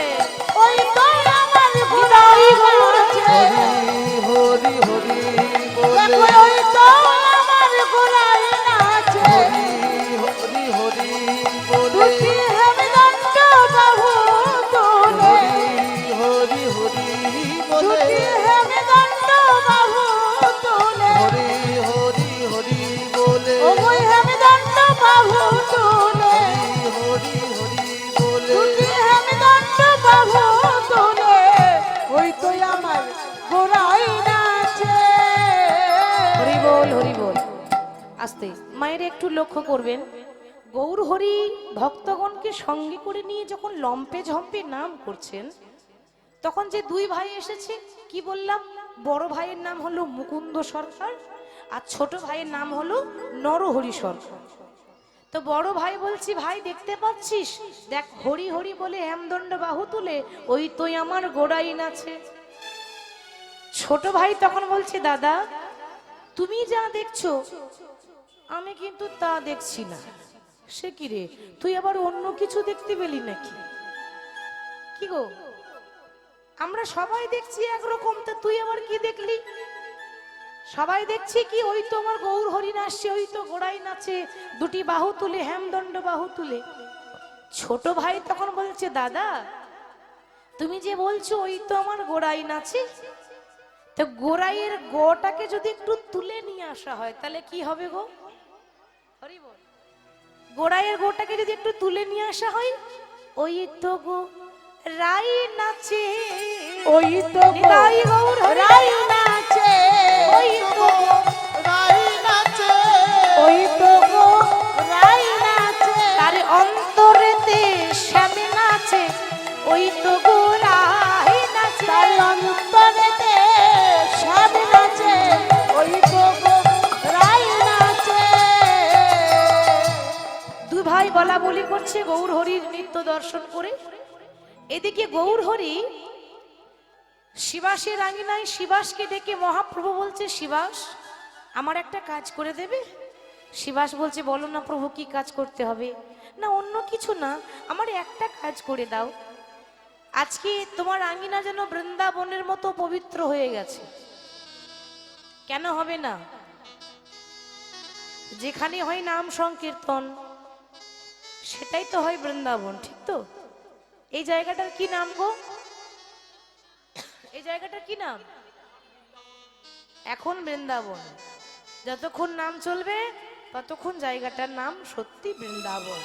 ওই তো আমার গোড়াই নাচে। হরি হরি হরি দেখো বলে, ওই তো আমার গোড়াই নাচে। হরি হরি বলে, দুটি হেমদণ্ড বাহু তুলে, হরি হরি বলে, দুটি হেমদণ্ড বাহু তুলে। হরি হরি হরি বলে, ওই হেমদণ্ড বাহু তুলে, হরি হরি বলে, দুটি হেমদণ্ড বাহু তুলে। ওই তো আমার গোড়াই নাচে। হরি বল হরি বল। আস্তে মায়ের একটু লক্ষ্য করবেন, গৌর হরি ভক্তগণকে সঙ্গে করে নিয়ে যখন লম্পে ঝম্পে নাম করছেন, তখন যে 2 ভাই এসেছে, কি বললাম, বড় ভাইয়ের নাম হলো মুকুন্দ সরকার আর ছোট ভাইয়ের নাম হলো নরহরি সরকার। তো বড় ভাই বলছি, ভাই দেখতে পাচ্ছিস, দেখ হরি হরি বলে হেমদণ্ড বাহু তুলে ওই তোই আমার গোড়াই নাচে। ছোট ভাই তখন বলছে, দাদা তুমি যা দেখছো আমি কিন্তু তা দেখছি না। সে কি রে, তুই আবার অন্য কিছু দেখতে পেলি নাকি? কি গো, আমরা সবাই দেখছি একরকম, তা তুই আবার কি দেখলি? সবাই দেখছি কি, ওই তো আমার গৌর হরিণ আসছে, ওই তো ঘোড়াই নাচে, দুটি বাহু তুলে, হেমদণ্ড বাহু তুলে। ছোট ভাই তখন বলছে, দাদা তুমি যে বলছো ওই তো আমার গোড়াই নাচে, তো গোড়াইয়ের গোটাকে যদি একটু তুলে নিয়ে আসা হয় তাহলে কি হবে গো? হরি বল। গোড়াইয়ের গোটাকে যদি একটু তুলে নিয়ে আসা হয়, ওই তো গো রাই নাচে, ওই তো গো নিতাই গৌর হরি রাই নাচে, ওই তো গো রাই নাচে, ওই তো গো রাই নাচে, তার অন্তরেতে শ্যামে নাচে, ওই তো গো রাই নাচে। তার অন্তরেতে সব নাচে, ওই তো গো রাই নাচে। দুই ভাই বলা বলি করছে গৌর হরির নৃত্য দর্শন করে। এদিকে গৌর হরি শিবাসের আঙিনায় শিবাসকে ডেকে মহাপ্রভু বলছে, শিবাস আমার একটা কাজ করে দেবে? শিবাস বলছে, বলো না প্রভু, কি কাজ করতে হবে? না অন্য কিছু না, আমার একটা কাজ করে দাও। আজকে তোমার আঙিনা যেন বৃন্দাবনের মতো পবিত্র হয়ে গেছে। কেন হবে না? যেখানে হয় নাম সংকীর্তন সেটাই তো হয় বৃন্দাবন, ঠিক তো? এই জায়গাটার কি নাম গো? এই জায়গাটার কি নাম? এখন বৃন্দাবন। যতক্ষণ নাম চলবে ততক্ষণ জায়গাটার নাম সত্যি বৃন্দাবন।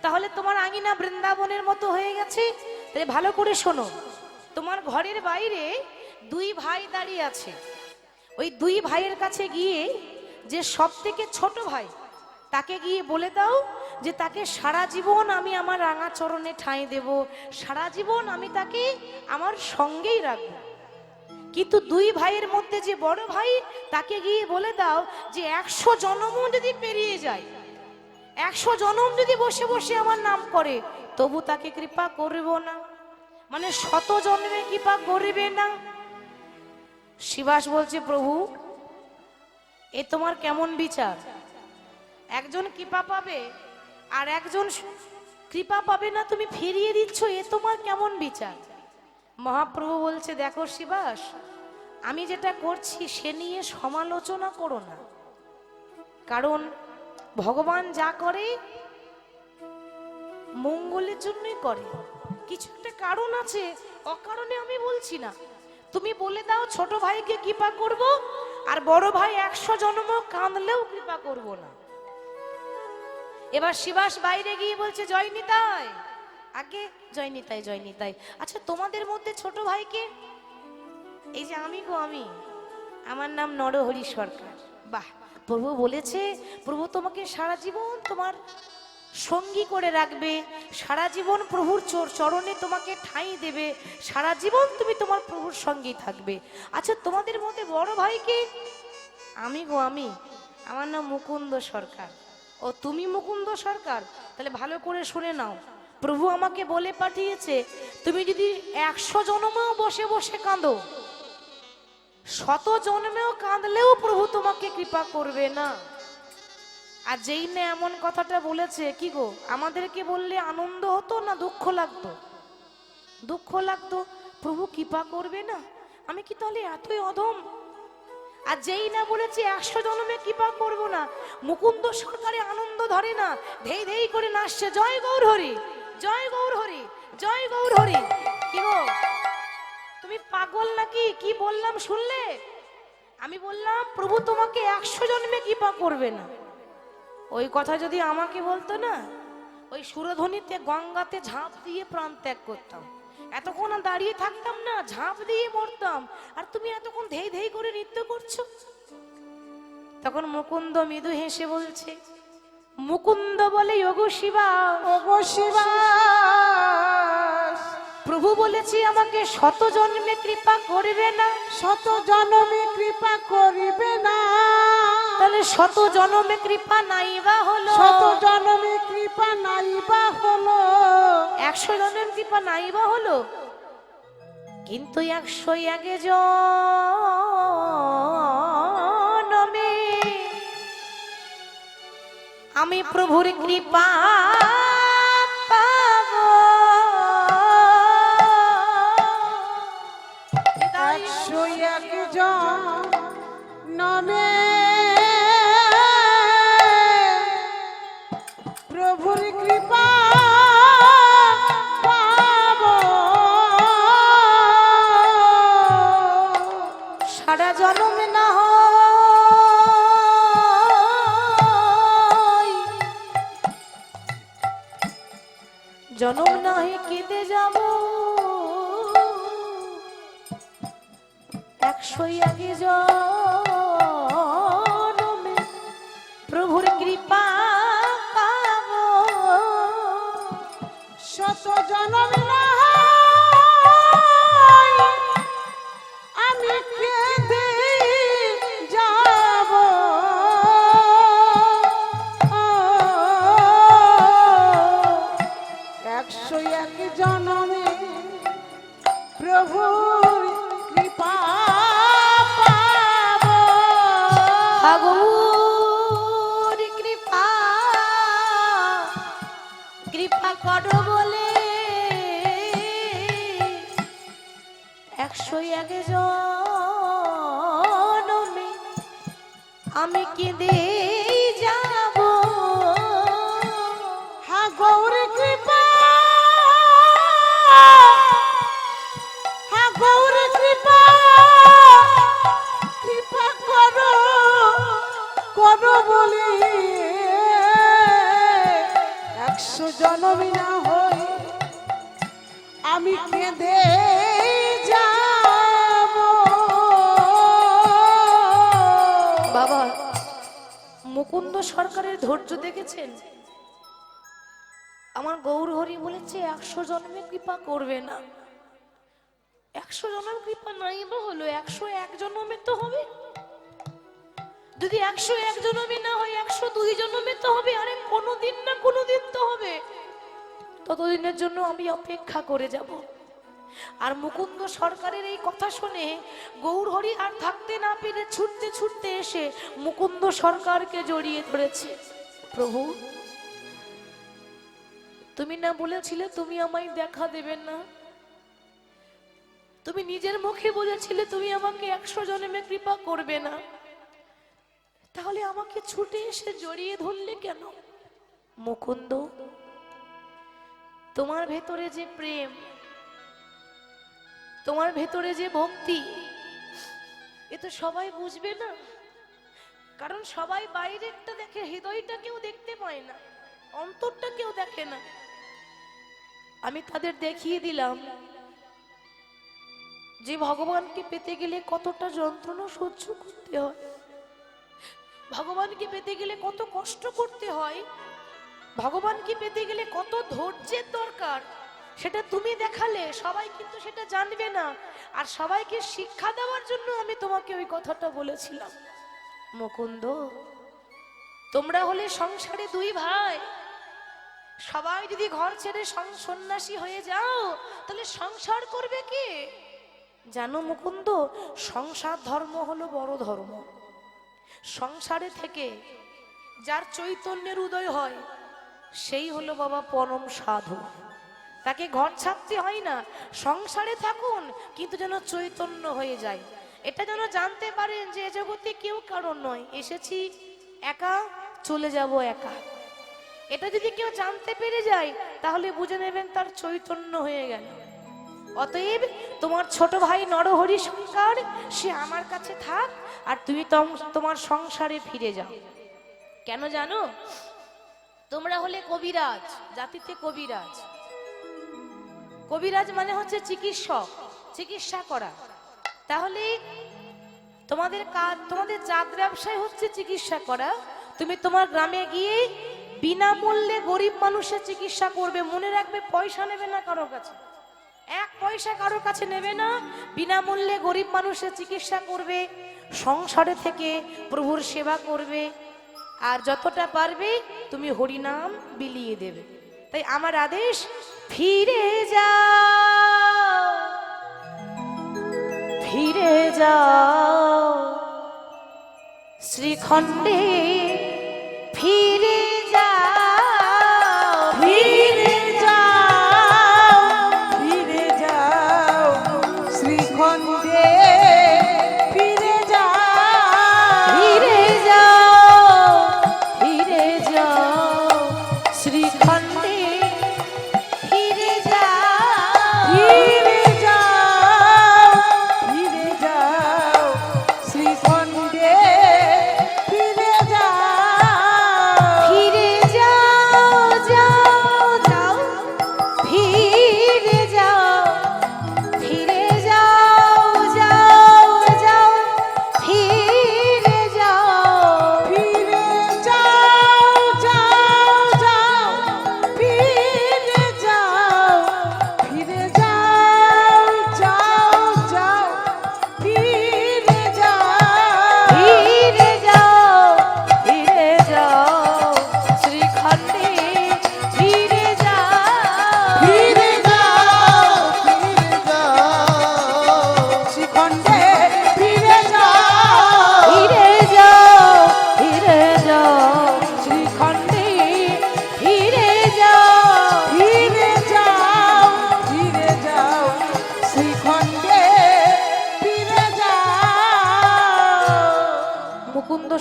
তাহলে তোমার আঙিনা বৃন্দাবনের মতো হয়ে গেছে। তাহলে ভালো করে শোনো, তোমার ঘরের বাইরে দুই ভাই দাঁড়িয়ে আছে। ওই দুই ভাইয়ের কাছে গিয়ে যে সব থেকে ছোট ভাই, তাকে গিয়ে বলে দাও যে তাকে সারা জীবন আমি আমার রাঙা চরণে ঠাঁই দেব, সারা জীবন আমি তাকে আমার সঙ্গেই রাখবো। কিন্তু দুই ভাইয়ের মধ্যে যে বড় ভাই, তাকে গিয়ে বলে দাও যে 100 জন্মও যদি পেরিয়ে যায়, 100 জন্ম যদি বসে বসে আমার নাম করে, তবু তাকে কৃপা করব না। মানে 100 জন্মে কৃপা করবে না। শিবাস বলছে, প্রভু এ তোমার কেমন বিচার? একজন কৃপা পাবে আর একজন কৃপা পাবে না, তুমি ফিরিয়ে দিচ্ছ, এ তোমার কেমন বিচার? মহাপ্রভু বলছে, দেখো শিবাস, আমি যেটা করছি সে নিয়ে সমালোচনা করো না, কারণ ভগবান যা করে মঙ্গলের জন্যই করে। কিছু একটা কারণ আছে, অকারণে আমি বলছি না। তুমি বলে দাও ছোট ভাইকে কৃপা করব, আর বড় ভাই 100 জন্ম কাঁদলেও কৃপা করব না। এবার শিবাস বাইরে গিয়ে বলছে, জয় নিতাই। আগে জয় নিতাই, জয় নিতাই। আচ্ছা তোমাদের মধ্যে ছোট ভাইকে? এই যে আমি গো, আমি, আমার নাম নরহরি সরকার। বাহ, প্রভু বলেছে প্রভু তোমাকে সারা জীবন তোমার সঙ্গী করে রাখবে, সারা জীবন প্রভুর চরণে তোমাকে ঠাঁই দেবে, সারা জীবন তুমি তোমার প্রভুর সঙ্গেই থাকবে। আচ্ছা তোমাদের মধ্যে বড় ভাইকে? আমি গো, আমি, আমার নাম মুকুন্দ সরকার। ও তুমি মুকুন্দ সরকার? তাহলে ভালো করে শুনে নাও, প্রভু আমাকে বলে পাঠিয়েছে তুমি যদি 100 জন্মেও বসে বসে কাঁদো, 100 জন্মেও কাঁদলেও প্রভু তোমাকে কৃপা করবে না। আর যেই না এমন কথাটা বলেছে, কি গো আমাদেরকে বললে আনন্দ হতো না দুঃখ লাগতো? দুঃখ লাগতো, প্রভু কৃপা করবে না। আমি কি তাহলে এতই অধম? আর যেই না বলেছে 100 জন্মে কৃপা করব না, মুকুন্দ সরকারে আনন্দ ধরে না, ধেই ধেই করে নাচছে, জয় গৌর হরি, জয় গৌর হরি, জয় গৌর হরি। কি গো তুমি পাগল নাকি? কি বললাম শুনলে? আমি বললাম প্রভু তোমাকে 100 জন্মে কৃপা করবে না। ওই কথা যদি আমাকে বলতো না, ওই সুরধ্বনিতে গঙ্গাতে ঝাঁপ দিয়ে প্রাণ ত্যাগ করতাম। এতক্ষণ দাঁড়িয়ে থাকতাম না, ঝাঁপ দিয়ে মরতাম। আর তুমি এতক্ষণ ধেই ধেই করে নৃত্য করছো। তখন মুকুন্দ মৃদু হেসে বলছে, মুকুন্দ বলে, ওগো শিবা, ওগো শিবা, প্রভু বলেছি আমাকে 100 জন্মে কৃপা করবে না। 100 জন্মে কৃপা করিবে না। তাহলে 100 জন্মে কৃপা নাইবা হলো, 100 জন্মে কৃপা নাইবা হলো, 100 জন্মের কৃপা নাইবা হলো, কিন্তু 101 জন আমি প্রভুর কৃপা পাবো। একশো একজন নামে প্রভুর কৃপা পাবো। সারা জন্ম না হয়, জনম নাই কেঁদে যাব, 101 জনমে প্রভুর কৃপা পাবো। শত জনম না হয়, আমি কেঁদে যাব। 101 জনমে প্রভুর কৃপা পাবো। ঠাকুর কৃপা কৃপা করো বলে 101 জনমে আমি কেঁদে যাব। হা গৌর কৃপা, হা গৌর কৃপা, কৃপা করো করো বলি 100 জনমই না হই আমি কেঁদে যাব। বাবা মুকুন্দ সরকারের ধৈর্য দেখেছেন? আমার গৌর হরি বলেছে 100 জন্মে কৃপা করবে না। 100 জন্মের কৃপা নাই বা হলো, 101 জন্মে তো হবে। যদি 101 জন্মে না হয় 102 জন্মে তো হবে। আরে কোনোদিন না কোনোদিন তো হবে। ততদিনের জন্য আমি অপেক্ষা করে যাব। আর মুকুন্দ সরকারের এই কথা শুনে গৌর হরি আর থাকতে না পেরে ছুটতে ছুটতে এসে মুকুন্দ সরকারকে জড়িয়ে ধরেছে। প্রভু, তুমি না বলেছিলে তুমি আমায় দেখা দেবেন না? তুমি নিজের মুখে বলেছিলে তুমি আমাকে 100 জন্মে কৃপা করবে না, তাহলে আমাকে ছুটে এসে জড়িয়ে ধরলে কেন? মুকুন্দ, তোমার ভেতরে যে প্রেম, তোমার ভেতরে যে ভক্তি, এ তো সবাই বুঝবে না। কারণ সবাই বাইরেরটা দেখে, হৃদয়টা কেউ দেখতে পায় না, অন্তরটা কেউ দেখে না। আমি তাদের দেখিয়ে দিলাম যে ভগবানকে পেতে গেলে কতটা যন্ত্রণা সহ্য করতে হয়, ভগবানকে পেতে গেলে কত কষ্ট করতে হয়, ভগবানকে পেতে গেলে কত ধৈর্যের দরকার। সেটা তুমি দেখালে, সবাই কিন্তু সেটা জানবে না। আর সবাইকে শিক্ষা দেওয়ার জন্য আমি তোমাকে ওই কথাটা বলেছিলাম। মুকুন্দ, তোমরা হলে সংসারে 2 ভাই, সবাই যদি ঘর ছেড়ে সন্ন্যাসী হয়ে যাও তাহলে সংসার করবে কে? জানো মুকুন্দ, সংসার ধর্ম হলো বড় ধর্ম। সংসারে থেকে যার চৈতন্যের উদয় হয় সেই হলো বাবা পরম সাধু। তাকে ঘর ছাড়তে হয় না, সংসারে থাকুন কিন্তু যেন চৈতন্য হয়ে যায়। এটা যেন জানতে পারেন যে এ জগতে কেউ কারণ নয়, এসেছি একা, চলে যাব একা। এটা যদি কেউ জানতে পেরে যায় তাহলে বুঝে নেবেন তার চৈতন্য হয়ে গেল। অতএব তোমার ছোট ভাই নরহরি সরকার সে আমার কাছে থাক, আর তুমি তোমার সংসারে ফিরে যাও। কেন জানো? তোমরা হলে কবিরাজ, জাতিতে কবিরাজ। কবিরাজ মানে হচ্ছে চিকিৎসক, চিকিৎসা করা। তাহলে তোমাদের কাজ, তোমাদের জাত ব্যবসায় হচ্ছে চিকিৎসা করা। তুমি তোমার গ্রামে গিয়ে বিনামূল্যে গরিব মানুষের চিকিৎসা করবে। মনে রাখবে, পয়সা নেবে না কারোর কাছে, 1 পয়সা কারোর কাছে নেবে না। বিনামূল্যে গরিব মানুষের চিকিৎসা করবে, সংসারে থেকে প্রভুর সেবা করবে, আর যতটা পারবে তুমি হরিনাম বিলিয়ে দেবে। তাই আমার আদেশ, ফিরে যাও, ফিরে যাও শ্রীখণ্ডে, ফিরে যাও।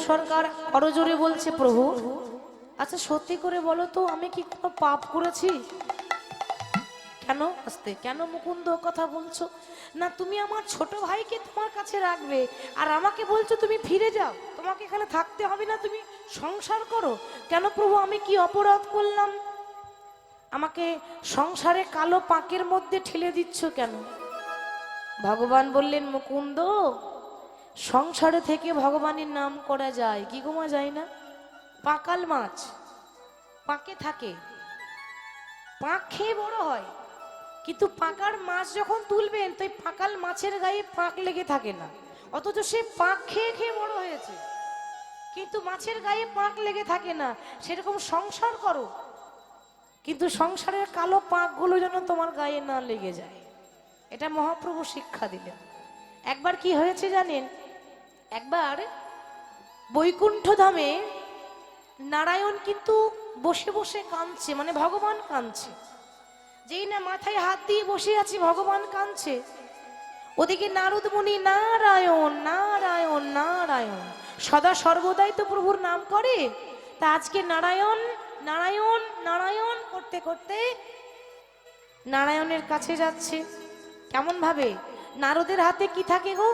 সরকার করজোরে বলছে, প্রভু আচ্ছা সত্যি করে বলো তো আমি কি কোনো পাপ করেছি? কেন আস্তে, কেন মুকুন্দ কথা বলছো? না তুমি আমার ছোট ভাইকে তোমার কাছে রাখবে আর আমাকে বলছো তুমি ফিরে যাও, তোমাকে এখানে থাকতে হবে না, তুমি সংসার করো। কেন প্রভু আমি কি অপরাধ করলাম? আমাকে সংসারে কালো পাঁকের মধ্যে ঠেলে দিচ্ছ কেন? ভগবান বললেন, মুকুন্দ সংসারে থেকে ভগবানের নাম করা যায় কি গোমা যায় না? পাকাল মাছ পাকে থাকে, পাক খেয়ে বড় হয়, কিন্তু পাকার মাছ যখন তুলবেন তো পাকাল মাছের গায়ে পাক লেগে থাকে না, অথচ সে পাক খেয়ে খেয়ে বড় হয়েছে, কিন্তু মাছের গায়ে পাক লেগে থাকে না। সেরকম সংসার করো, কিন্তু সংসারের কালো পাকগুলো যেন তোমার গায়ে না লেগে যায়। এটা মহাপ্রভু শিক্ষা দিলেন। একবার কি হয়েছে জানেন? একবার বৈকুণ্ঠ ধামে নারায়ণ কিন্তু বসে বসে কাঁদছে, মানে ভগবান কাঁদছে। যেই না মাথায় হাত দিয়ে বসে আছে ভগবান কাঁদছে, ওদিকে নারদ মুনি নারায়ণ নারায়ণ নারায়ণ সদা সর্বদাই তো প্রভুর নাম করে। তা আজকে নারায়ণ নারায়ণ নারায়ণ করতে করতে নারায়ণের কাছে যাচ্ছে। কেমন ভাবে? নারদের হাতে কি থাকে গো?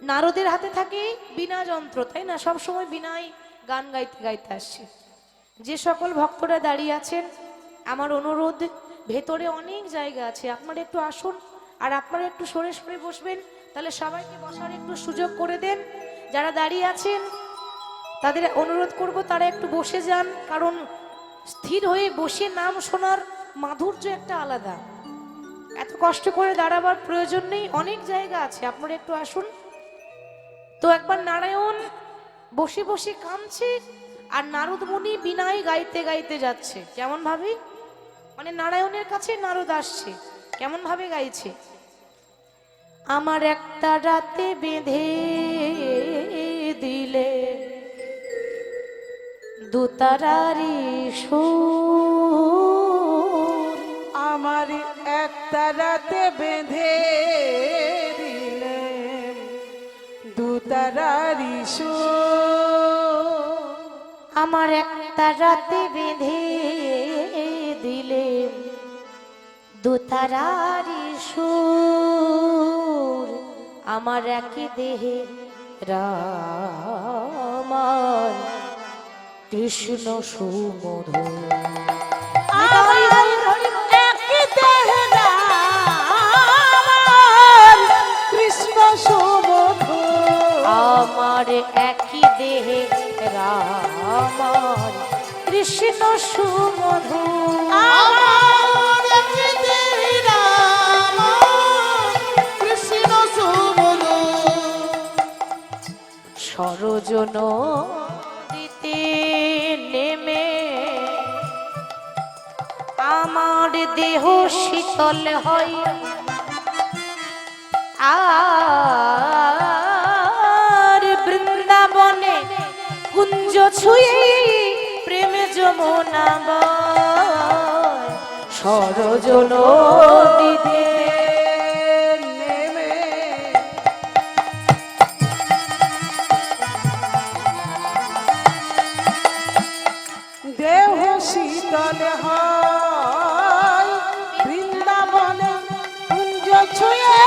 নারদের হাতে থাকে বীণা যন্ত্র, তাই না? সব সময় বীণাই গান গাইতে গাইতে আসছে। যে সকল ভক্তরা দাঁড়িয়ে আছেন, আমার অনুরোধ, ভেতরে অনেক জায়গা আছে, আপনারা একটু আসুন আর আপনারা একটু সরে সরে বসবেন, তাহলে সবাইকে বসার একটু সুযোগ করে দেন। যারা দাঁড়িয়ে আছেন তাদের অনুরোধ করব তারা একটু বসে যান, কারণ স্থির হয়ে বসে নাম শোনার মাধুর্য একটা আলাদা। এত কষ্ট করে দাঁড়াবার প্রয়োজন নেই, অনেক জায়গা আছে, আপনারা একটু আসুন। তো একবার নারায়ণ বসে বসে কাঁদছে আর নারদ মুনি বিনায় গাইতে গাইতে যাচ্ছে। কেমন ভাবে? মানে নারায়ণের কাছে নারদ আসছে, কেমন ভাবে গাইছে? আমার একটা রাতে বেঁধে দিলে দুতারারি সুর, আমার একটা রাতে বেঁধে দিলে দুতারারি সুর, আমার একটা রাতে বেঁধে দিলে দুতারারি সুর, আমার একই দেহে রামার কৃষ্ণ সুমধুর। কৃষ্ণ সুমধুর, আমার একই দেহে রামার কৃষ্ণ সুমধুর। আমার একটি রাম কৃষ্ণ সুমধুর, সরজন দিতে নেমে আমার দেহ শীতল হয়, আর বৃন্দাবনে কুঞ্জ ছুঁয়ে প্রেমে যমুনা বয়, সরজন দিতে নেমে দেহ শীতল হয়, বৃন্দাবনে কুঞ্জ ছুঁয়ে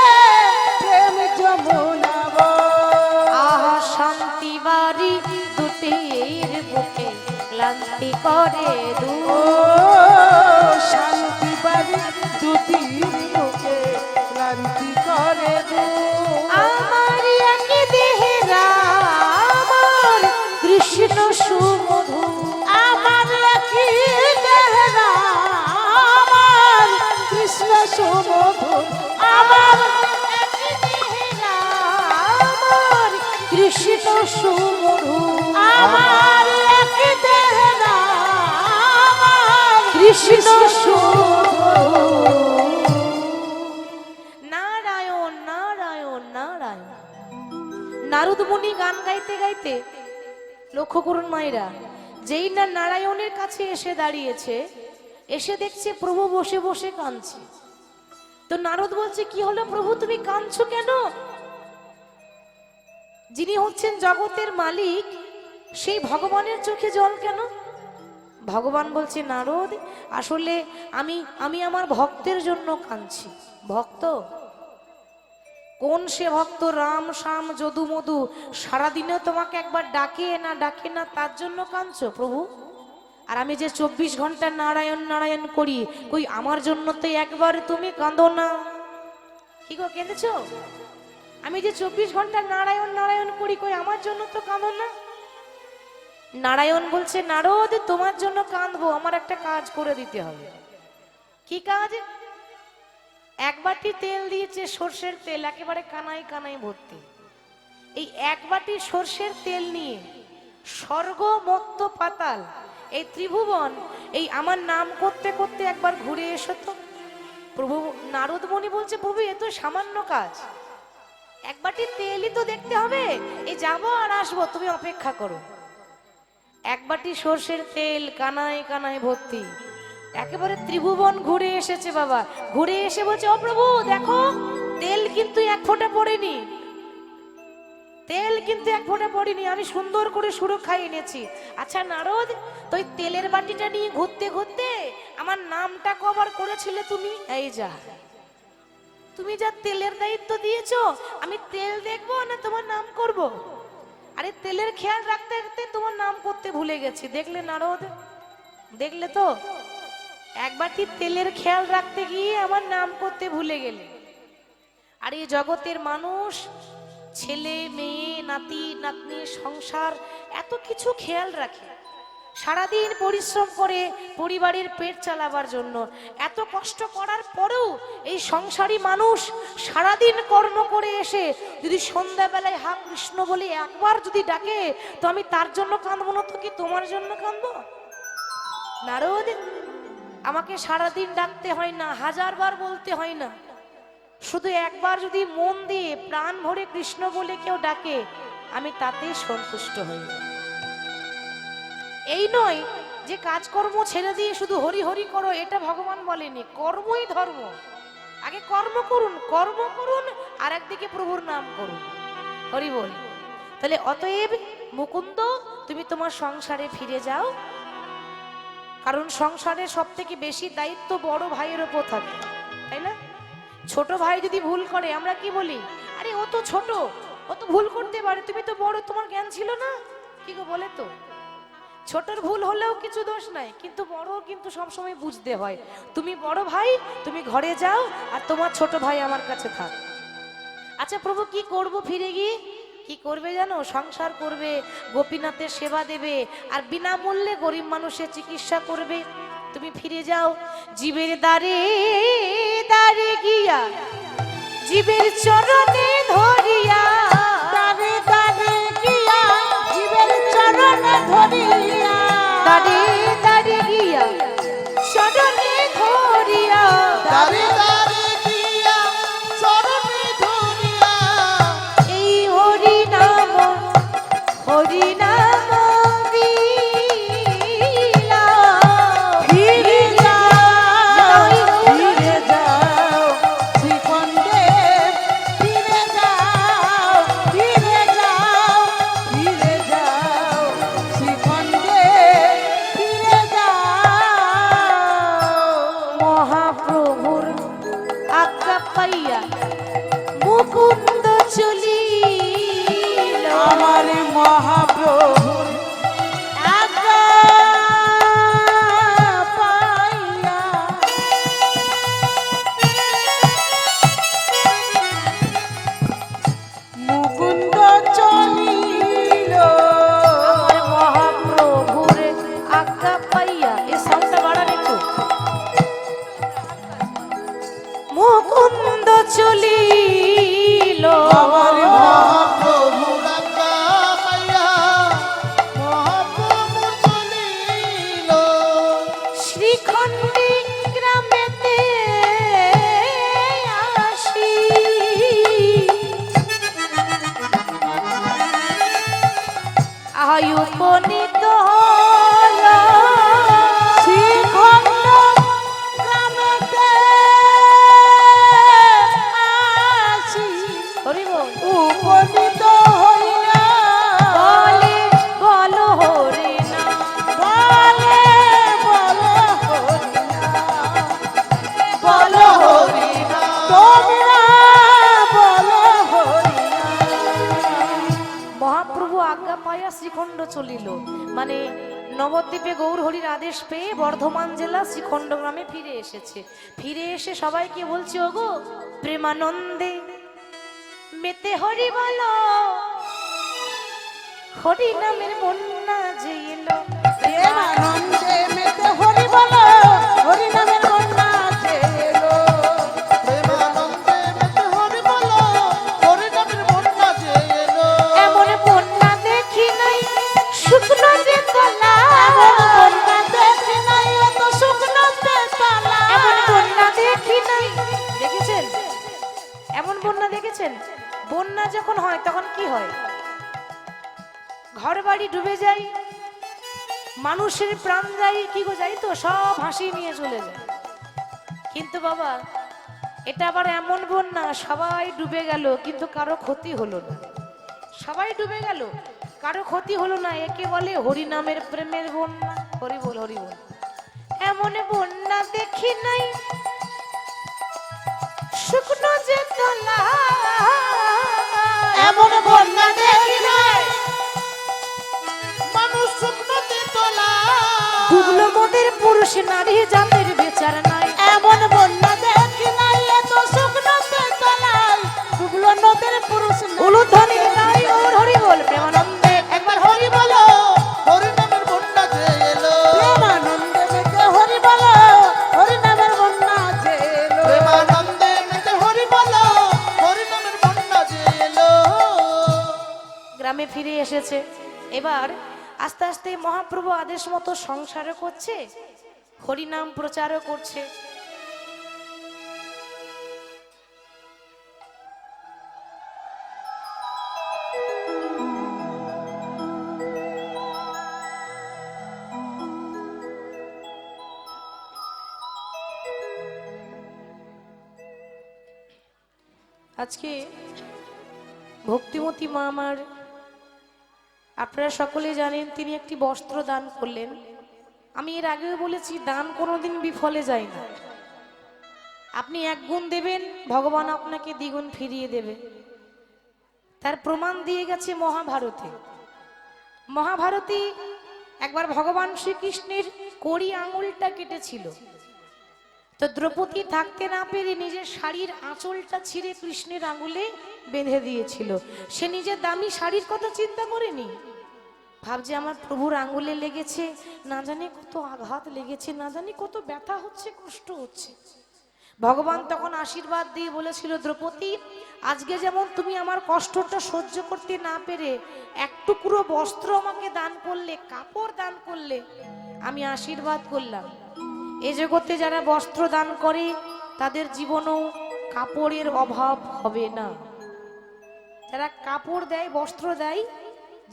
প্রেম যমুনা বয়। আহা শান্তি বাড়ি দুটির বুকে ক্লান্তি করে ও শান্তি বাড়ি দুটি লোকে ক্লান্তি করে দু, আমার একই দেহে রামার কৃষ্ণ সুমধুর। আমার একই দেহে রাম কৃষ্ণ সুমধুর, আমার একই দেহে রামার কৃষ্ণ সুমধুর। আমার একই দেহে রাম কৃষ্ণ সুমধুর। নারায়ণ নারায়ণ নারায়ণ। নারদ মুনি গান গাইতে গাইতে, লক্ষ্য করুন মায়েরা, যেই না নারায়ণের কাছে এসে দাঁড়িয়েছে, এসে দেখছে প্রভু বসে বসে কাঁদছে। তো নারদ বলছে, কি হলো প্রভু, তুমি কাঁদছো কেন? যিনি হচ্ছেন জগতের মালিক, সেই ভগবানের চোখে জল কেন? ভগবান বলছে, নারদ, আসলে আমি আমার ভক্তের জন্য কাঁদছি। ভক্ত কোন সে ভক্ত? রাম শ্যাম যদু মধু, সারাদিনে তোমাকে একবার ডাকে না তার জন্য কাঁদছো প্রভু? আর আমি যে 24 ঘন্টা নারায়ণ নারায়ণ করি, কই আমার জন্য তো একবার তুমি কাঁদো না? কি গো, কেঁদেছো? আমি যে 24 ঘন্টা নারায়ণ নারায়ণ করি, কই আমার জন্য তো কাঁদো না? নারায়ণ বলছে, নারদ, তোমার জন্য কাঁদবো, আমার একটা কাজ করে দিতে হবে। কি কাজ? এক বাটি তেল দিয়েছে, সর্ষের তেল, একেবারে কানাই কানাই ভর্তি। এই এক বাটি সর্ষের তেল নিয়ে স্বর্গ মর্ত্য পাতাল এই ত্রিভুবন এই আমার নাম করতে করতে একবার ঘুরে এসো তো। প্রভু নারদ মুনি বলছে, প্রভু এ তো সামান্য কাজ, এক বাটি তেলই তো দেখতে হবে, এই যাবো আর আসবো, তুমি অপেক্ষা করো। এক বাটি সর্ষের তেল কানায় কানায় ভর্তি, একেবারে ত্রিভুবন ঘুরে এসেছে বাবা। ঘুরে এসে বলছে, ও প্রভু দেখো, তেল কিন্তু এক ফোঁটা পড়েনি, তেল কিন্তু এক ফোঁটা পড়েনি, আমি সুন্দর করে সুরক্ষায় এনেছি। আচ্ছা নারদ, তো ওই তেলের বাটিটা নিয়ে ঘুরতে ঘুরতে আমার নামটা কবার করেছিলে তুমি? এই যা, তুমি যা তেলের দায়িত্ব দিয়েছো, আমি তেল দেখবো না তোমার নাম করব? আরে তেলের খেয়াল রাখতে রাখতে তোমার নাম করতে ভুলে গেছি। দেখলে নারদ, দেখলে তো, এক বাটি তেলের খেয়াল রাখতে গিয়ে আমার নাম করতে ভুলে গেলে। আর এই জগতের মানুষ, ছেলে মেয়ে নাতি নাতনি সংসার এত কিছু খেয়াল রাখে, সারাদিন পরিশ্রম করে পরিবারের পেট চালাবার জন্য, এত কষ্ট করার পরেও এই সংসারী মানুষ সারাদিন কর্ম করে এসে যদি সন্ধ্যাবেলায় হা কৃষ্ণ বলে একবার যদি ডাকে, তো আমি তার জন্য কাঁদবো না তো কি তোমার জন্য কাঁদবো? নারদ, আমাকে সারাদিন ডাকতে হয় না, 1000 বার বলতে হয় না, শুধু একবার যদি মন দিয়ে প্রাণ ভরে কৃষ্ণ বলে কেউ ডাকে, আমি তাতেই সন্তুষ্ট হই। এই নয় যে কাজকর্ম ছেড়ে দিয়ে শুধু হরি হরি করো, এটা ভগবান বলেনি। কর্মই ধর্ম, আগে কর্ম করুন, কর্ম করুন, আর একদিকে প্রভুর নাম করুন, হরি বল। তাহলে অতএব মুকুন্দ, তুমি তোমার সংসারে ফিরে যাও, কারণ সংসারে সব থেকে বেশি দায়িত্ব বড় ভাইয়ের উপর থাকে, তাই না? ছোট ভাই যদি ভুল করে আমরা কি বলি? আরে ও তো ছোট, ও তো ভুল করতে পারে, তুমি তো বড়, তোমার জ্ঞান ছিল না, কি গো বলে তো। ছোটর ভুল হলেও কিছু দোষ নাই, কিন্তু বড় কিন্তু সবসময় বুঝতে হয়। তুমি বড় ভাই, তুমি ঘরে যাও, আর তোমার ছোট ভাই আমার কাছে থাক। আচ্ছা প্রভু, কি করব ফিরে গিয়ে? কি করবে জানো? সংসার করবে, গোপীনাথের সেবা দেবে, আর বিনামূল্যে গরিব মানুষের চিকিৎসা করবে। তুমি ফিরে যাও, জীবের দ্বারে দ্বারে গিয়া, জীবের চরণে ধরিয়া, দাঁড়ে দাঁড়ে গিয়া, জীবের চরণে ধরিয়া, দ্বারে দ্বারে গিয়া চরণে ধরিয়া, দাঁড়ে দাঁড়ে গিয়া চরণে ধরিয়া, এই হরি নাম দিলা। ফিরে যাও, ফিরে যাও, শ্রীখণ্ডে ফিরে যাও, ফিরে যাও, ফিরে যাও, শ্রীখণ্ডে ফিরে যাও। মহাপ্রভুর আজ্ঞা পাইয়া মুকুন্দ চলিল। আমার মহাপ্রভুর আজ্ঞা পাইয়া মুকুন্দ চলিল। আমার মহাপ্রভুর আজ্ঞা পাইয়া, এই সাউন্ডটা বাড়ান একটু। মুকুন্দ চলিল, আমার মহাপ্রভুর আজ্ঞা পাইয়া মহাপ্রভু চলিল। শ্রীখণ্ডী গ্রামেতে আসি, আয়ুপনীত হল। শ্রীখণ্ড গ্রামেতে আজ্ঞা পাইয়া শ্রীখণ্ড চলিল, মানে নবদ্বীপে গৌর হরির আদেশ পেয়ে বর্ধমান জেলা শ্রীখণ্ড গ্রামে ফিরে এসেছে। ফিরে এসে সবাইকে বলছে, ওগো প্রেমানন্দে মেতে হরি বলো, হরি নামের বন্যা যে এলো। প্রেমানন্দে মেতে হরি বলো, হরি নামের বন্যা যে এলো। প্রেমানন্দে মেতে হরি বলো, হরি নামের বন্যা যে এলো। এমন বন্যা দেখি নাই শুকনো যে তলা, এমন বন্যা দেখি নাই এত শুকনো তেতলা। এমন বন্যা দেখি নাই। দেখেছেন এমন বন্যা দেখেছেন? বন্যা যখন হয় তখন কি হয়? ঘর বাড়ি ডুবে যায়, মানুষের প্রাণ যায়, কি গো যাই তো সব হাসি নিয়ে চলে যায়। কিন্তু বাবা এটা আবার এমন বন্যা, সবাই ডুবে গেল কিন্তু কারো ক্ষতি হলো না। সবাই ডুবে গেল, কারো ক্ষতি হলো না। একে বলে হরি নামের প্রেমের বন্যা। হরি বল, হরি বল। এমন বন্যা দেখি নাই শুকনো যে তলা, এমন বন্যা দেখি নাই মানুষ শুকনোতে তোলা। ডুবলো মোদের পুরুষ নারী জাতের বিচার নাই। এমন বন্যা দেখি নাই এত শুকনো তেতলা। ডুবলো নদের পুরুষ উলুধ্বনি নাই ওর হরি বল। প্রেমানন্দে একবার হরি বলো, হরি নামের বন্যা যে এলো। প্রেমানন্দে মেতে হরি বলো, হরি নামের বন্যা যে এলো। প্রেমানন্দে মেতে হরি বলো, হরি নামের বন্যা যে এলো। গ্রামে ফিরে এসেছে। এবার আস্তে আস্তে মহাপ্রভু আদেশ মতো সংসারও করছে, হরিনাম প্রচারও করছে। আজকে ভক্তিমতী মা আমার, আপনারা সকলে জানেন তিনি একটি বস্ত্র দান করলেন। আমি এর আগেও বলেছি, দান কোনোদিন বিফলে যায় না। আপনি এক গুণ দেবেন, ভগবান আপনাকে দ্বিগুণ ফিরিয়ে দেবে। তার প্রমাণ দিয়ে গেছে মহাভারতে। মহাভারতী একবার ভগবান শ্রীকৃষ্ণের কড়ি আঙুলটা কেটেছিল, তো দ্রৌপদী থাকতে না পেরে নিজের শাড়ির আঁচলটা ছিঁড়ে কৃষ্ণের আঙুলে বেঁধে দিয়েছিল। সে নিজের দামি শাড়ির কথা চিন্তা করেনি, ভাবছে আমার প্রভুর আঙুলে লেগেছে, না জানি কত আঘাত লেগেছে, না জানি কত ব্যথা হচ্ছে, কষ্ট হচ্ছে। ভগবান তখন আশীর্বাদ দিয়ে বলেছিল, দ্রৌপদী আজকে যেমন তুমি আমার কষ্টটা সহ্য করতে না পেরে এক টুকরো বস্ত্র আমাকে দান করলে, কাপড় দান করলে, আমি আশীর্বাদ করলাম এ জগতে যারা বস্ত্র দান করে তাদের জীবনেও কাপড়ের অভাব হবে না। যারা কাপড় দেয়, বস্ত্র দেয়,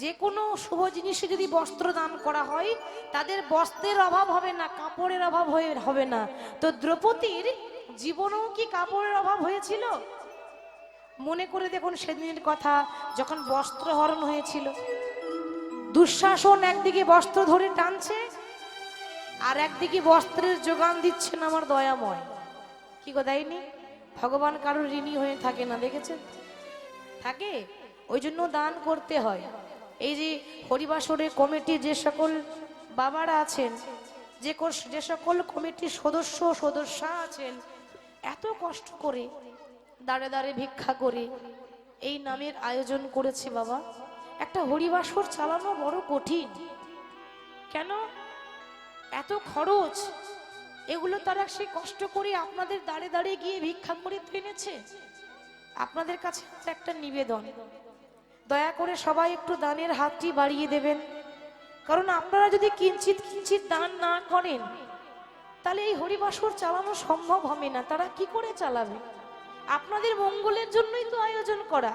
যে কোনো শুভ জিনিসে যদি বস্ত্র দান করা হয় তাদের বস্ত্রের অভাব হবে না, কাপড়ের অভাব হবে না। তো দ্রৌপদীর জীবনেও কি কাপড়ের অভাব হয়েছিল? মনে করে দেখুন সেদিনের কথা, যখন বস্ত্র হরণ হয়েছিল, দুঃশাসন একদিকে বস্ত্র ধরে টানছে আর একদিকে বস্ত্রের যোগান দিচ্ছেন আমার দয়াময়। কি গো দেয়নি? ভগবান কারোর ঋণী হয়ে থাকে না, দেখেছেন? থাকে, ওই জন্য দান করতে হয়। এই যে হরিবাসরের কমিটির যে সকল বাবারা আছেন, যে সকল কমিটির সদস্যা আছেন, এত কষ্ট করে দাঁড়ে দাঁড়ে ভিক্ষা করে এই নামের আয়োজন করেছে। বাবা, একটা হরিবাসর চালানো বড় কঠিন। কেন? এত খরচ, এগুলো তারা সে কষ্ট করে আপনাদের দাঁড়ে দাঁড়িয়ে গিয়ে ভিক্ষা করে এনেছে। আপনাদের কাছে একটা নিবেদন, দয়া করে সবাই একটু দানের হাতটি বাড়িয়ে দেবেন। কারণ আপনারা যদি কিঞ্চিত কিঞ্চিত দান না করেন তাহলে এই হরিবাসর চালানো সম্ভব হবে না। তারা কি করে চালাবে? আপনাদের মঙ্গলের জন্যই তো আয়োজন করা।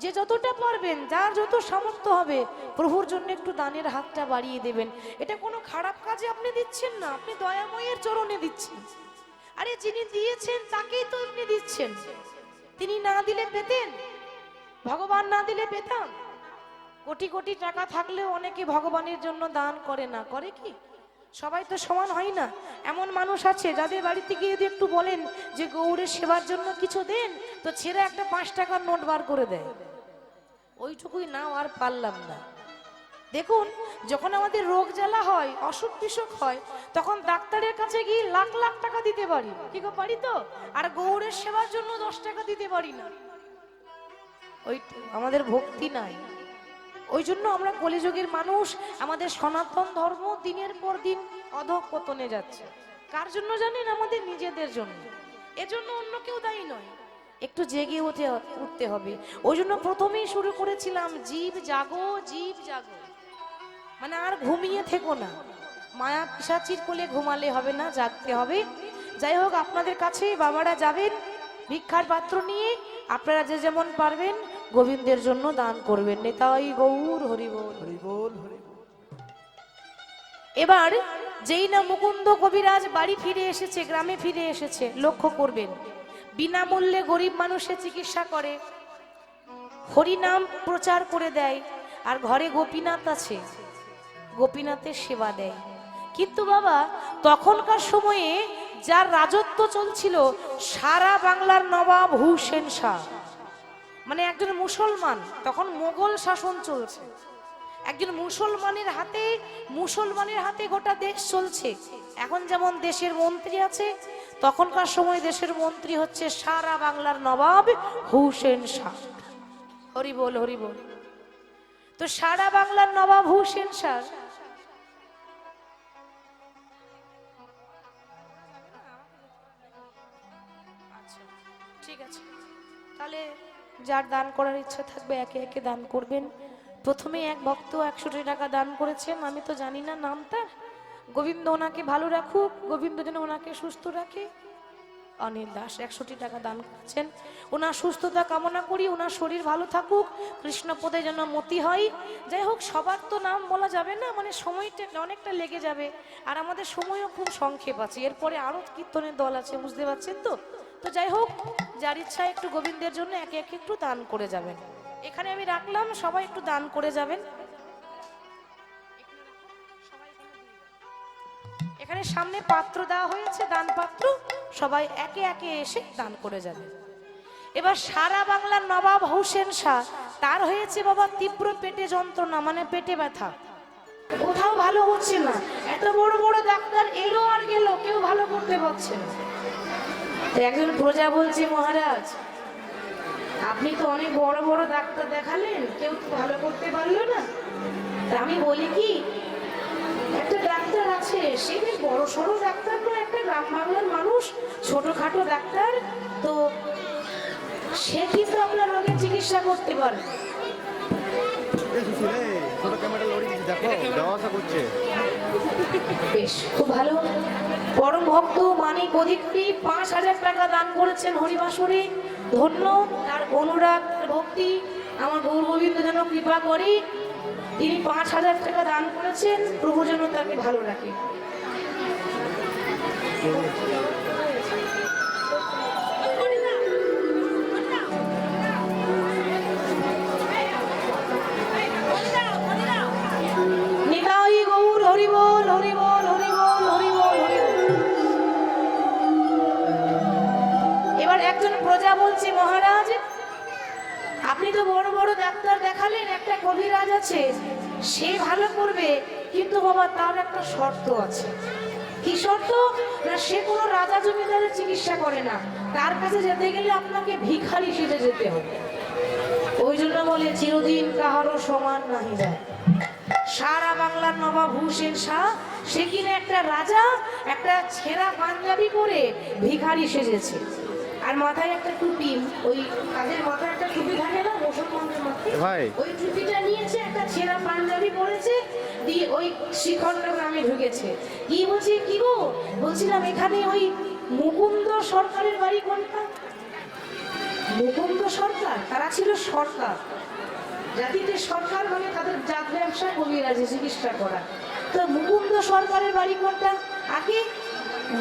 যে যতটা পারবেন, যার যত সামর্থ্য হবে, প্রভুর জন্য একটু দানের হাতটা বাড়িয়ে দেবেন। এটা কোনো খারাপ কাজে আপনি দিচ্ছেন না, আপনি দয়াময়ের চরণে দিচ্ছেন। আরে যিনি দিয়েছেন তাকেই তো আপনি দিচ্ছেন। তিনি না দিলে পেতেন? ভগবান না দিলে পেতাম? কোটি কোটি টাকা থাকলেও অনেকে ভগবানের জন্য দান করে না, করে কি? সবাই তো সমান হয় না। এমন মানুষ আছে যাদের বাড়িতে গিয়ে যদি একটু বলেন যে গৌরের সেবার জন্য কিছু দেন, তো ছেড়ে একটা 5 টাকার নোট বার করে দেয়। ওইটুকুই নাও, আর পারলাম না। দেখুন, যখন আমাদের রোগ জ্বালা হয়, অসুখ বিসুখ হয়, তখন ডাক্তারের কাছে গিয়ে লাখ লাখ টাকা দিতে পারি, কি গো পারি তো? আর গৌড়ের সেবার জন্য 10 টাকা দিতে পারি না। ওই আমাদের ভক্তি নাই। ওই জন্য আমরা কলিযুগের মানুষ, আমাদের সনাতন ধর্ম দিনের পর দিন অধঃপতনে যাচ্ছে। কার জন্য জানেন? আমাদের নিজেদের জন্য। এজন্য অন্য কেউ দায়ী নয়। একটু জেগে উঠতে হবে। ওই জন্য প্রথমেই শুরু করেছিলাম, জীব জাগো, জীব জাগো, মানে আর ঘুমিয়ে থেকো না। মায়া পিশাচির কোলে ঘুমালে হবে না, জাগতে হবে। যাই হোক, আপনাদের কাছে বাবারা যাবেন ভিক্ষার পাত্র নিয়ে, আপনারা যে যেমন পারবেন গোবিন্দের জন্য দান করবেন। নেতাই গৌর হরিবোল হরিবোল হরিবোল। এবার যেই না মুকুন্দ কবিরাজ বাড়ি ফিরে এসেছে, গ্রামে ফিরে এসেছে, লক্ষ্য করবেন বিনামূল্যে গরিব মানুষের চিকিৎসা করে, হরিনাম প্রচার করে দেয়, আর ঘরে গোপীনাথ আছে, গোপীনাথের সেবা দেয়। কিন্তু বাবা, তখনকার সময়ে যার রাজত্ব চলছিল, সারা বাংলার নবাব হুসেন শাহ, মানে একজন মুসলমান, তখন মোগল শাসন চলছে, একজন মুসলমানের হাতে গোটা দেশ চলছে। এখন যেমন দেশের মন্ত্রী আছে, তখনকার সময় দেশের মন্ত্রী হচ্ছে সারা বাংলার নবাব হুসেন শাহ। হরি বল হরি বল। তো সারা বাংলার নবাব হুসেন শাহ ঠিক আছে, তাহলে যার দান করার ইচ্ছা থাকবে একে একে দান করবেন। প্রথমে এক ভক্ত 100 টাকা দান করেছেন, আমি তো জানি না নামটা। গোবিন্দ ওনাকে ভালো রাখুক, গোবিন্দ যেন ওনাকে সুস্থ রাখে। অনিল দাস 100 টাকা দান করেছেন, ওনার সুস্থতা কামনা করি, ওনার শরীর ভালো থাকুক, কৃষ্ণপদে যেন মতি হয়। যাই হোক, সবার তো নাম বলা যাবে না, মানে সময়টা অনেকটা লেগে যাবে, আর আমাদের সময়ও খুব সংক্ষেপ আছে, এরপরে আরো কীর্তনের দল আছে, বুঝতে পারছেন তো। তো যাই হোক, যার ইচ্ছা একটু গোবিন্দের জন্য একে একে একটু দান করে যাবেন। এখানে আমি রাখলাম, সবাই একটু দান করে যাবেন। এখানে সামনে পাত্র দেওয়া হয়েছে, দান পাত্র, সবাই একে একে এসে দান করে যাবে। এবার সারা বাংলার নবাব হুসেন শাহ, তার হয়েছে বাবা তীব্র পেটে যন্ত্রণা, মানে পেটে ব্যথা, কোথাও ভালো হচ্ছে না। এত বড় বড় ডাক্তার এলো আর গেল, কেউ ভালো করতে পারছে না। একজন প্রজা বলছে, মহারাজ আপনি তো অনেক বড় বড় ডাক্তার দেখালেন, কেউ তো ভালো করতে পারলো না। তা আমি বলি কি, একটা ডাক্তার আছে, সে বেশ বড় সড়ো ডাক্তার নয়, একটা গ্রাম বাংলার মানুষ, ছোটখাটো ডাক্তার, তো সে কিন্তু আপনার রোগের চিকিৎসা করতে পারে। বেশ, খুব ভালো। পরম ভক্ত মানিক অধিকারী 5000 টাকা দান করেছেন হরিবাসরে, ধন্য। তার অনুরাগ, ভক্তি আমার গৌর গোবিন্দ যেন কৃপা করে। তিনি 5000 টাকা দান করেছেন, প্রভু যেন তাকে ভালো রাখে। নিতাই গৌর হরিবোল হরিবোল হরিবোল হরিবোল হরিবোল। এবার একজন প্রজা বলছে, মহারাজ আপনি তো বড় বড় ডাক্তার দেখালেন, একটা কবিরাজ আছে, সে ভালো করবে, কিন্তু বাবা তার একটা শর্ত আছে। কি শর্ত? না, সে কোনো রাজা জমিদারের চিকিৎসা করে না, তার কাছে যেতে গেলে আপনাকে ভিখারি সেজে যেতে হবে। ওই জন্য বলে, চিরদিন কাহারও সমান নাহি যায়। সারা বাংলার নবাব হুসেন শাহ, সে কিনা একটা রাজা, একটা ছেঁড়া পাঞ্জাবি পরে ভিখারি সেজেছে, আর মাথায় একটা টুপি, ওই কাদের মাথায় একটা টুপি থাকে না মুসলমানদের মাথায়, ওই টুপিটা নিয়েছে, একটা ছেঁড়া পাঞ্জাবি পরেছে, দিয়ে ওই শ্রীখণ্ড গ্রামে ঢুকেছে। কি বলছে, কি গো, বলছিলাম এখানে ওই মুকুন্দ সরকারের বাড়ি কোনটা? মুকুন্দ সরকার, তারা ছিল সরকার, জাতিতে সরকার, মানে তাদের জাত ব্যবসা কবিরাজি চিকিৎসা করা। তো মুকুন্দ সরকারের বাড়ি কোনটা? আগে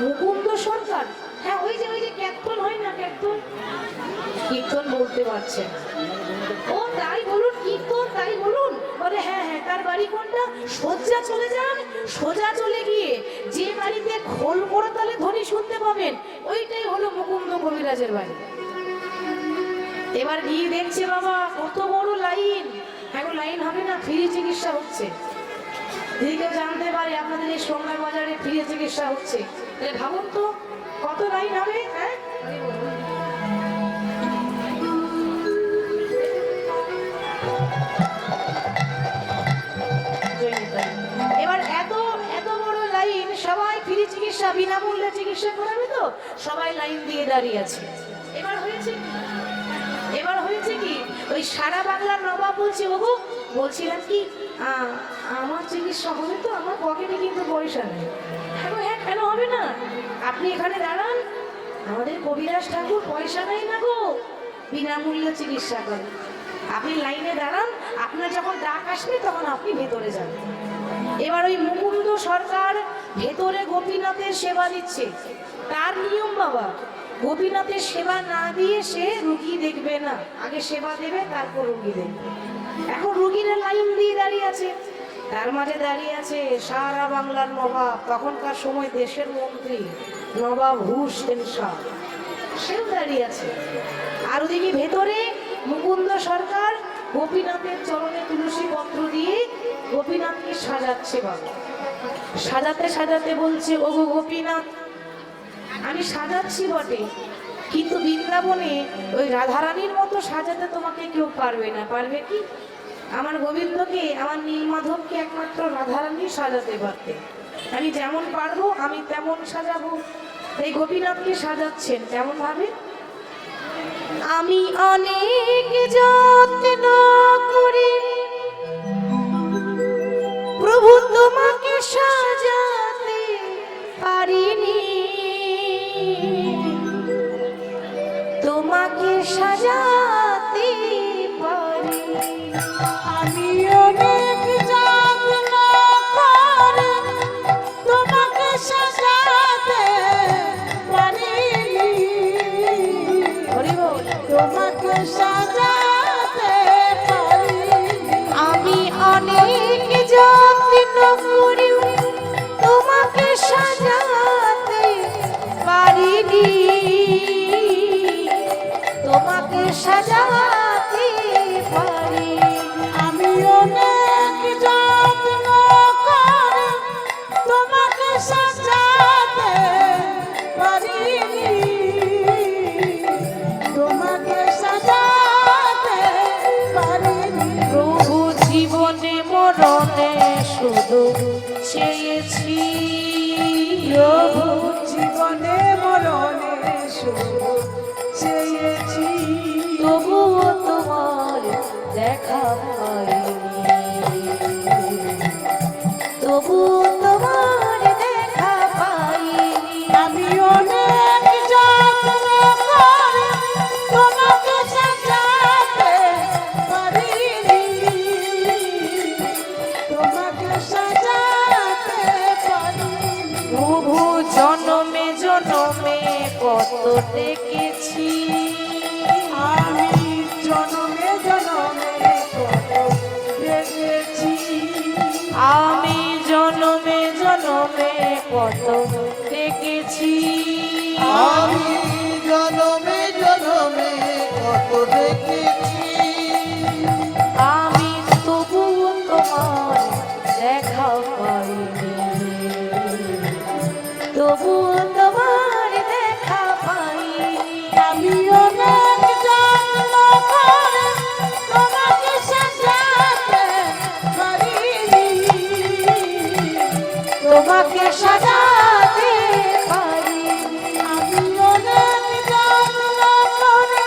মুকুন্দ সরকার, হ্যাঁ ওই যে কীর্তন হয় না, কীর্তন বলতে পারছে না। ও তাই বলুন, কীর্তন তাই বলুন। বলে হ্যাঁ হ্যাঁ, তার বাড়ি কোনটা? সোজা চলে যান, সোজা চলে গিয়ে যে বাড়িতে খোল করে তাহলে ধ্বনি শুনতে পাবেন, ওইটাই হলো মুকুন্দ কবিরাজের বাড়ি। এবার গিয়ে দেখছে বাবা কত বড় লাইন, হ্যাঁ লাইন লাইন হবে না, ফ্রি চিকিৎসা হচ্ছে। যদি কেউ জানতে পারে আপনাদের এই সোমবার বাজারে ফ্রি চিকিৎসা হচ্ছে, তাহলে ভাবুন তো কত লাইন হবে। হ্যাঁ, এবার এত এত বড় লাইন, সবাই ফ্রি চিকিৎসা বিনামূল্যে চিকিৎসা করাবে তো, সবাই লাইন দিয়ে দাঁড়িয়ে আছে। এবার হয়েছে কি ওই সারা বাংলার নবাব বলছে, ওগো বলছিলাম কি আমার চিকিৎসা হবে তো, আমার পকেটে কিন্তু পয়সা নেই। হ্যাঁ, কেন হবে না, আপনি এখানে দাঁড়ান, আমাদের কবিরাজ ঠাকুর পয়সা নেই না গো, বিনামূল্যে চিকিৎসা করে। আপনি লাইনে দাঁড়ান, আপনার যখন ডাক আসবে তখন আপনি ভেতরে যান। এবার ওই মুকুন্দ সরকার ভেতরে গোপীনাথের সেবা দিচ্ছে, তার নিয়ম বাবা, গোপীনাথের সেবা না দিয়ে সে রুগী দেখবে না, আগে সেবা দেবে তারপর রুগী দেখবে। এখন রুগীরা লাইন দিয়ে দাঁড়িয়ে আছে, তার মাঝে দাঁড়িয়ে আছে সারা বাংলার নবাব, তখনকার সময় দেশের মন্ত্রী নবাব হুসেন শাহ, সেও দাঁড়িয়ে আছে। আর ওদিকে ভেতরে মুকুন্দ সরকার গোপীনাথের চরণে তুলসী পত্র দিয়ে গোপীনাথকে সাজাচ্ছে বাবা। সাজাতে সাজাতে বলছে, ওগো গোপীনাথ, আমি সাজাচ্ছি বটে, কিন্তু বৃন্দাবনে ওই রাধারানীর মতো সাজাতে তোমাকে কেউ পারবে না। পারবে কি? আমার গোবিন্দকে, আমার নীলমাধবকে একমাত্র রাধারানী সাজাতে পারতে। আমি যেমন পারবো আমি তেমন সাজাবো। এই গোপীনাথকে সাজাচ্ছেন কেমন ভাবে? আমি অনেক যত্ন করি প্রভু তোমাকে সাজাতে পারিনি, তোমাকে সাজাতে পারি। আমি অনেক যত্ন করে তোমাকে সাজাতে পারিনি, তোমাকে সাজাতে পারিনি। আমি অনেক যত্ন করি তোমাকে সাজাতে পারিনি, তোমাকে সাজাতে পারি। আমি অনেক যত্ন করে তোমাকে সাজাতে পারিনি, তোমাকে সাজাতে পারিনি। প্রভু জীবনে মরণে শুধু চেয়েছি, প্রভু জীবনে মরণে শুধু চেয়েছি, তবুও তোমার দেখা পাইনি, তবুও তোমার দেখা পাইনি। আমি অনেক যত্ন করে তোমাকে সাজাতে পারিনি, তোমাকে সাজাতে পারিনি। প্রভু জনমে জনমে কত ডেকেছি, আমি জনমে জনমে কত দেখেছি, আমি জনমে জনমে কত ডেকেছি, আমি জনমে জনমে কত দেখেছি, আমি তবুও তোমার দেখা পাইনি, তবুও তোমার দেখা পাইনি। আমি অনেক যত্ন করে তোমাকে সাজাতে পারিনি, তোমাকে সাজাতে পারি। আমি অনেক যত্ন করে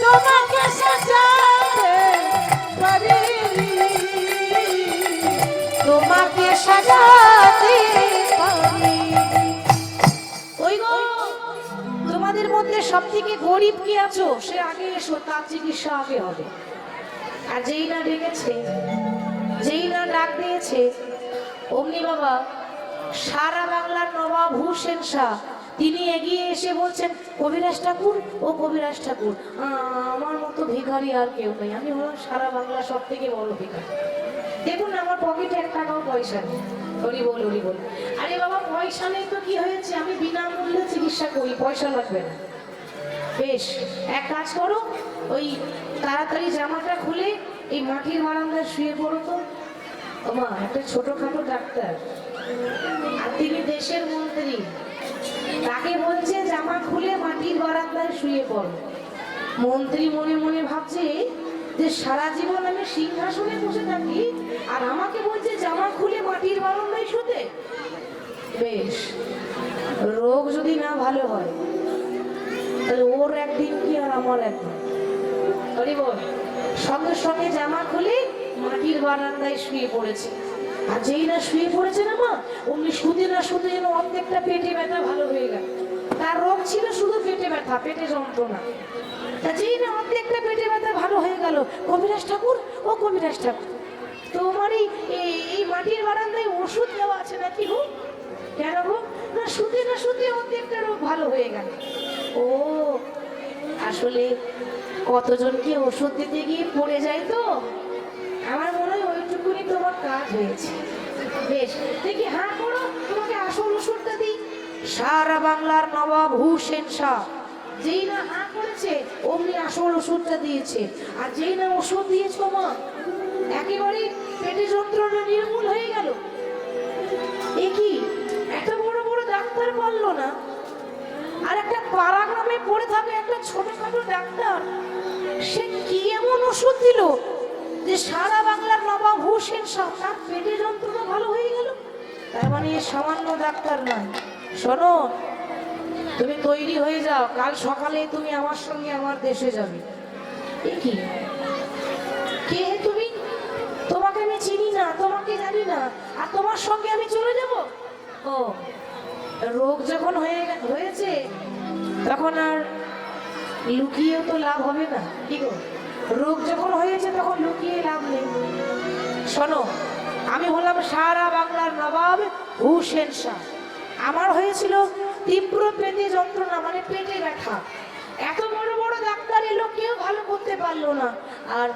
তোমাকে সাজাতে পারিনি, তোমাকে সাজাতে পারি। ওই গো, তোমাদের মধ্যে সব থেকে গরিব কে আছো সে আগে এসো, তার চিকিৎসা আগে হবে। আর যেই না ডেকেছে, যেই না ডাক দিয়েছে, অমনি বাবা সারা বাংলার নবাব হুসেন শাহ তিনি এগিয়ে এসে বলছেন, কবিরাজ ঠাকুর, ও কবিরাজ ঠাকুর, আমার মতো ভিখারি আর কেউ নেই, আমি হলাম সারা বাংলা সব থেকে বড় ভিখারি। দেখুন না, আমার পকেটে 1 টাকাও পয়সা নেই। হরি বল, হরি বল। আরে বাবা, পয়সা নেই তো কি হয়েছে, আমি বিনামূল্যে চিকিৎসা করি, পয়সা লাগবে না। বেশ, এক কাজ করো, ওই তাড়াতাড়ি জামাটা খুলে এই মাটির বারান্দায় শুয়ে পড়ো তো। ওমা একটা ছোটখাটো ডাক্তার, আর তিনি দেশের মন্ত্রী, তাকে বলছে জামা খুলে মাটির বারান্দায় শুয়ে পড়ো। মন্ত্রী মনে মনে ভাবছে যে সারা জীবন আমি সিংহাসনে বসে থাকি আর আমাকে বলছে জামা খুলে মাটির বারান্দায় শুতে। বেশ, রোগ যদি না ভালো হয় তাহলে ওর একদিন কি আর আমার একদিন। বল, সঙ্গে সঙ্গে জামা খুলে মাটির বারান্দায় শুয়ে পড়েছে। আর যেই না শুয়ে পড়েছে না মা, অমনি শুতে না শুতে যেন অর্ধেকটা পেটে ব্যথা ভালো হয়ে গেল। তার রোগ ছিল শুধু পেটে ব্যথা, পেটে যন্ত্রণা। তা যেই না অর্ধেকটা পেটে ব্যথা ভালো হয়ে গেল, কবিরাজ ঠাকুর, ও কবিরাজ ঠাকুর, তোমার এই মাটির বারান্দায় ওষুধ দেওয়া আছে নাকি গো? কেন গো? না শুতে না শুতে অর্ধেকটা রোগ ভালো হয়ে গেল। ও আসলে কতজন কি ওষুধ দিতে গিয়ে পড়ে যায় তো, আমার মনে হয় ওইটুকুনি তোমার কাজ হয়েছে। বেশ, দেখি হ্যাঁ করো, তোমাকে আসল ওষুধটা দিই। সারা বাংলার নবাব হুসেন শাহ যেই না হ্যাঁ করেছে অমনি আসল ওষুধটা দিয়েছে। আর যেই না ওষুধ দিয়েছ মা, একেবারে পেটে যন্ত্রণা নির্মূল হয়ে গেল। এ কি এত বড় বড় ডাক্তার পারলো না, আর একটা পাড়া গ্রামে পড়ে থাকে একটা ছোটখাটো ডাক্তার, সে কি এমন ওষুধ দিল যে সারা বাংলার নবাব হুসেন শাহ তার পেটে যন্ত্রণা ভালো হয়ে গেল? তার মানে সামান্য ডাক্তার নয়। শোনো, তুমি তৈরি হয়ে যাও, কাল সকালে তুমি আমার সঙ্গে আমার দেশে যাবে। কি কে তুমি? তোমাকে আমি চিনি না, তোমাকে জানি না, আর তোমার সঙ্গে আমি চলে যাব? ও, রোগ যখন হয়েছে তখন আর লুকিয়েও তো লাভ হবে না। কি গো, রোগ যখন হয়েছে তখন লুকিয়ে লাভ নেই। শোনো, আমি হলাম সারা বাংলার নবাব হুসেন শাহ। আমার হয়েছিল তীব্র পেটে যন্ত্রণা, মানে পেটে ব্যথা। এত বড় বড় ডাক্তার এলো, কেউ ভালো করতে পারলো না। আর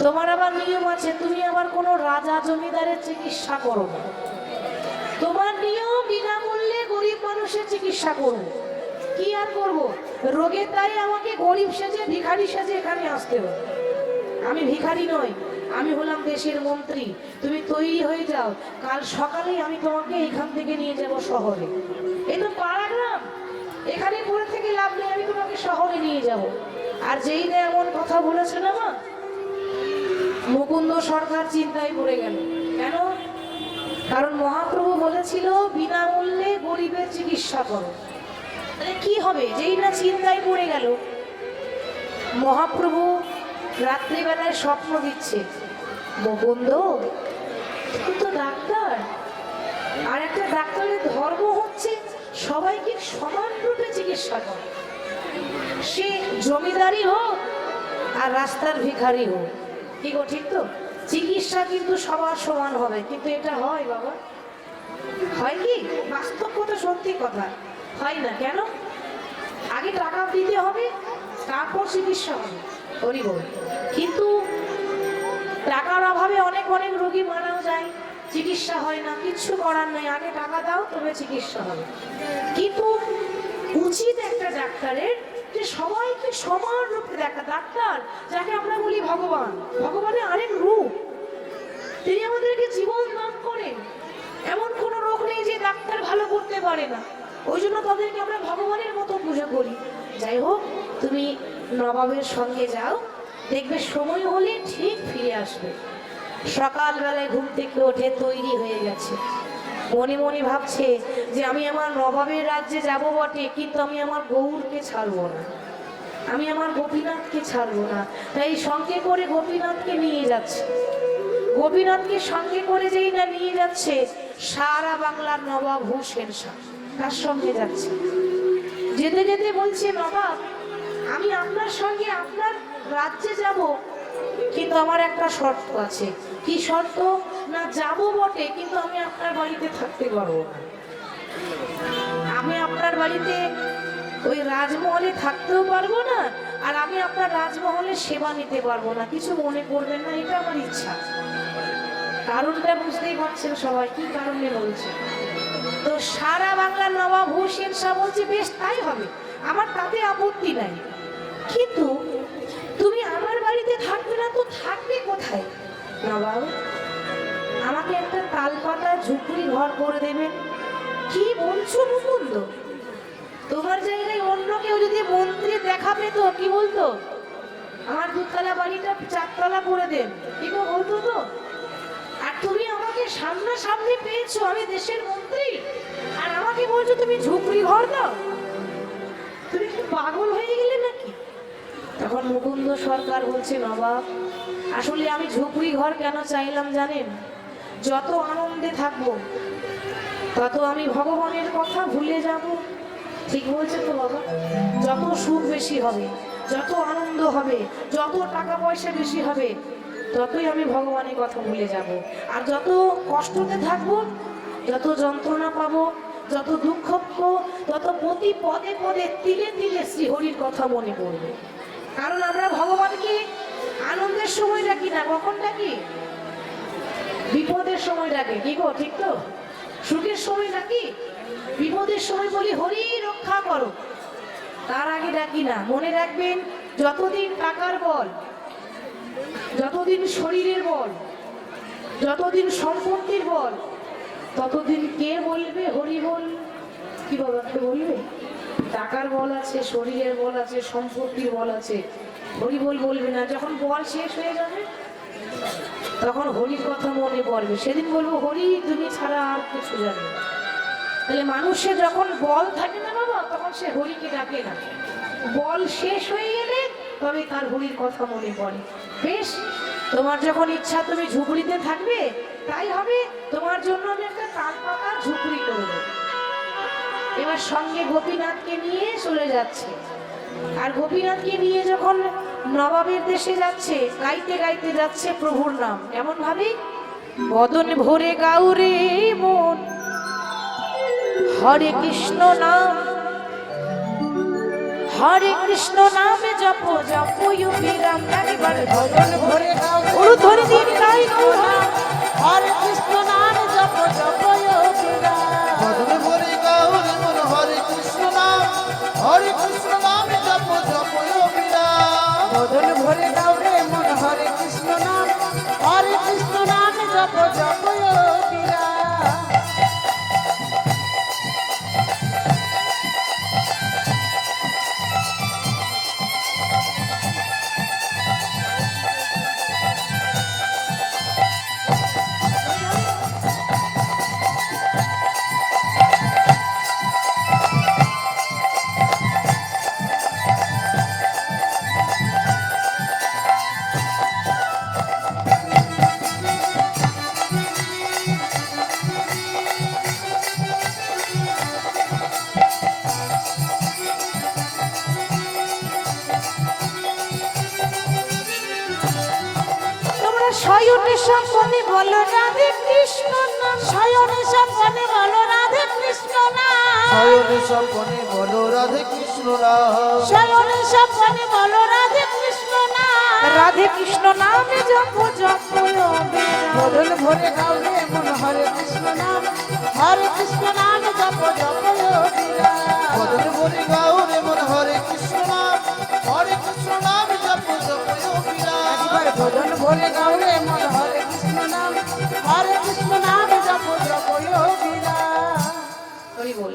তোমার আবার নিয়ম আছে, তুমি আবার কোনো রাজা জমিদারের চিকিৎসা করো না। তোমার নিয়ম বিনামূল্যে গরিব মানুষের চিকিৎসা করবো। কি আর করবো, রোগের দায়ে আমাকে গরিব সেজে ভিখারি সেজে এখানে আসতে হবে। আমি ভিখারি নই, আমি হলাম দেশের মন্ত্রী। তুমি তৈরি হয়ে যাও, কাল সকালেই আমি তোমাকে এখান থেকে নিয়ে যাব শহরে। এই তো পাড়া গ্রাম, এখানে পড়ে থেকে লাভ নেই, আমি তোমাকে শহরে নিয়ে যাব। আর যেই না এমন কথা বলেছে না মা, মুকুন্দ সরকার চিন্তায় পড়ে গেল। কেন? কারণ মহাপ্রভু বলেছিল বিনামূল্যে গরিবের চিকিৎসা করো। কি হবে? যেই না চিন্তায় পড়ে গেল, মহাপ্রভু রাত্রিবেলায় স্বপ্ন দিচ্ছে, মুকুন্দ তুই তো ডাক্তার, আর একটা ডাক্তারের ধর্ম হচ্ছে সবাইকে সমান রূপে চিকিৎসা করে, সে জমিদারি হোক আর রাস্তার ভিখারি হোক। কি গো, ঠিক তো? চিকিৎসা কিন্তু সবার সমান হবে, কিন্তু এটা হয় বাবা? হয় কি? বাস্তব কথা, সত্যি কথা, হয় না। কেন? আগে টাকা দিতে হবে, তারপর চিকিৎসা হবে। কিন্তু টাকার অভাবে অনেক অনেক রোগী মারাও যায়, চিকিৎসা হয় না। কিচ্ছু করার নেই, আগে টাকা দাও তবে চিকিৎসা হবে। কিন্তু উচিত একটা ডাক্তারের যে সবাইকে সমান রূপে দেখা। ডাক্তার যাকে আমরা বলি ভগবান, ভগবানের আরেক রূপ, তিনি আমাদেরকে জীবন দান করেন। এমন কোনো রোগ নেই যে ডাক্তার ভালো করতে পারে না, ওই জন্য তাদেরকে আমরা ভগবানের মতো পুজো করি। যাই হোক, তুমি নবাবের সঙ্গে যাও, দেখবে সময় হলে ঠিক ফিরে আসবে। সকালবেলায় ঘুম থেকে ওঠে তৈরি হয়ে গেছে, মনে মনে ভাবছে যে আমি আমার নবাবের রাজ্যে যাব বটে, কিন্তু আমি আমার গৌরকে ছাড়বো না, আমি আমার গোপীনাথকে ছাড়বো না। তাই সঙ্গে করে গোপীনাথকে নিয়ে যাচ্ছে। গোপীনাথকে সঙ্গে করে যেই না নিয়ে যাচ্ছে, সারা বাংলার নবাব হুসেন শাহ তার সঙ্গে যাচ্ছে। যেতে যেতে বলছে, নবাব আমি আপনার সঙ্গে আপনার রাজ্যে যাব, কিন্তু আমার একটা শর্ত আছে। কি শর্ত? না যাব বটে, কিন্তু আমি আপনার বাড়িতে থাকতে পারবো না। আমি আপনার বাড়িতে ওই রাজমহলে থাকতেও পারবো না, আর আমি আপনার রাজমহলের সেবা নিতে পারবো না। কিছু মনে করবেন না, এটা আমার ইচ্ছা। কারণটা বুঝতেই পারছেন সবাই, কি কারণে বলছে। তো সারা বাংলার নবাব হুসেন শাহ বলছে, বেশ তাই হবে, আমার তাতে আপত্তি নাই, কিন্তু তুমি আমার বাড়িতে থাকবে না তো থাকবে কোথায়? নবাব, আমাকে একটা তালপাতা ঝুপড়ি ঘর করে দেবেন। কি বলছো মুকুন্দ? তোমার জায়গায় অন্য কেউ যদি মন্ত্রী দেখা পেত কি বলতো? আমার দুতলা বাড়িটা চারতলা করে দেন, কি গো বলতো তো? আর তুমি আমাকে সামনাসামনি পেয়েছো, আমি দেশের মন্ত্রী, আর আমাকে বলছো তুমি ঝুপড়ি ঘর দাও? তুমি কি পাগল হয়ে গেলে নাকি? তখন মুকুন্দ সরকার বলছে, নবাব, আসলে আমি ঝুপড়ি ঘর কেন চাইলাম জানেন? যত আনন্দে থাকবো তত আমি ভগবানের কথা ভুলে যাব। ঠিক বলছে তো বাবা? যত সুখ বেশি হবে, যত আনন্দ হবে, যত টাকা পয়সা বেশি হবে, ততই আমি ভগবানের কথা ভুলে যাব। আর যত কষ্টতে থাকবো, যত যন্ত্রণা পাবো, যত দুঃখ পাবো, তত প্রতি পদে পদে তিলে তিলে শ্রীহরির কথা মনে পড়বে। কারণ আমরা ভগবানকে আনন্দের সময় ডাকি না, কখন ডাকি? বিপদের সময় ডাকে, কি গো ঠিক তো? সুখের সময় ডাকি, বিপদের সময় বলি হরি রক্ষা করো, তার আগে ডাকি না। মনে রাখবেন, যতদিন টাকার বল, যতদিন শরীরের বল, যতদিন সম্পত্তির বল, ততদিন কে বলবে হরি বল? কি বাবা, কে বলবে? টাকার বল আছে, শরীরের বল আছে, সম্পত্তির বল আছে, হরি বল বলবে না। যখন বল শেষ হয়ে যাবে তখন হরির কথা মনে পড়বে, সেদিন বলবো হরি তুমি ছাড়া আর কিছু জানি না। তাহলে মানুষের যখন বল থাকে না বাবা, তখন সে হরিকে ডাকে না। বল শেষ হয়ে গেলে তবে তার হরির কথা মনে পড়ে। বেশ, তোমার যখন ইচ্ছা তুমি ঝুপড়িতে থাকবে, তাই হবে। তোমার জন্য আমি একটা তালপাতা ঝুপড়ি করে দেব। এবার সঙ্গে গোপীনাথকে নিয়ে চলে যাচ্ছে। আর গোপীনাথকে নিয়ে যখন নবাবের দেশে যাচ্ছে, গাইতে গাইতে যাচ্ছে প্রভুর নাম, এমন ভাবে বদন ভরে গাউরে মন হরে কৃষ্ণ নাম, হরে কৃষ্ণ নামে জপ জপ বিরাম। একবার ভজন ভরে গাও ওর ধরে দিন গাই গৌরা, হরে কৃষ্ণ নাম জপ জপ যোগীরা। বদন ভরে গাউরে মন হরে কৃষ্ণ নাম, হরে কৃষ্ণ নাম জপ জপ যোগীরা। বদন ভরে গাও রে মন হরে কৃষ্ণ নাম, হরে কৃষ্ণ নাম জপ জপ যোগীরা। তোমরা শয়নে স্বপনে বলো রাধে কৃষ্ণ নাম, শয়নে স্বপনে বলো রাধে কৃষ্ণ নাম, শয়নে স্বপনে বলো রাধে কৃষ্ণ নাম, শয়নে স্বপনে বলো রাধে কৃষ্ণ নাম। রাধে কৃষ্ণ নামে জপ জপ বদন ভরে গাও রে মন হরে কৃষ্ণ নাম, হরে কৃষ্ণ নাম জপ জপ যোগীরা। বদন ভরে গাউরে মন হরে কৃষ্ণ নাম, হরে কৃষ্ণ নাম জপ জপ যোগীরা। একবার বদন ভরে গাও রে মন হরে কৃষ্ণ নাম, হরে কৃষ্ণ নাম জপ জপ যোগীরা। হরি বল।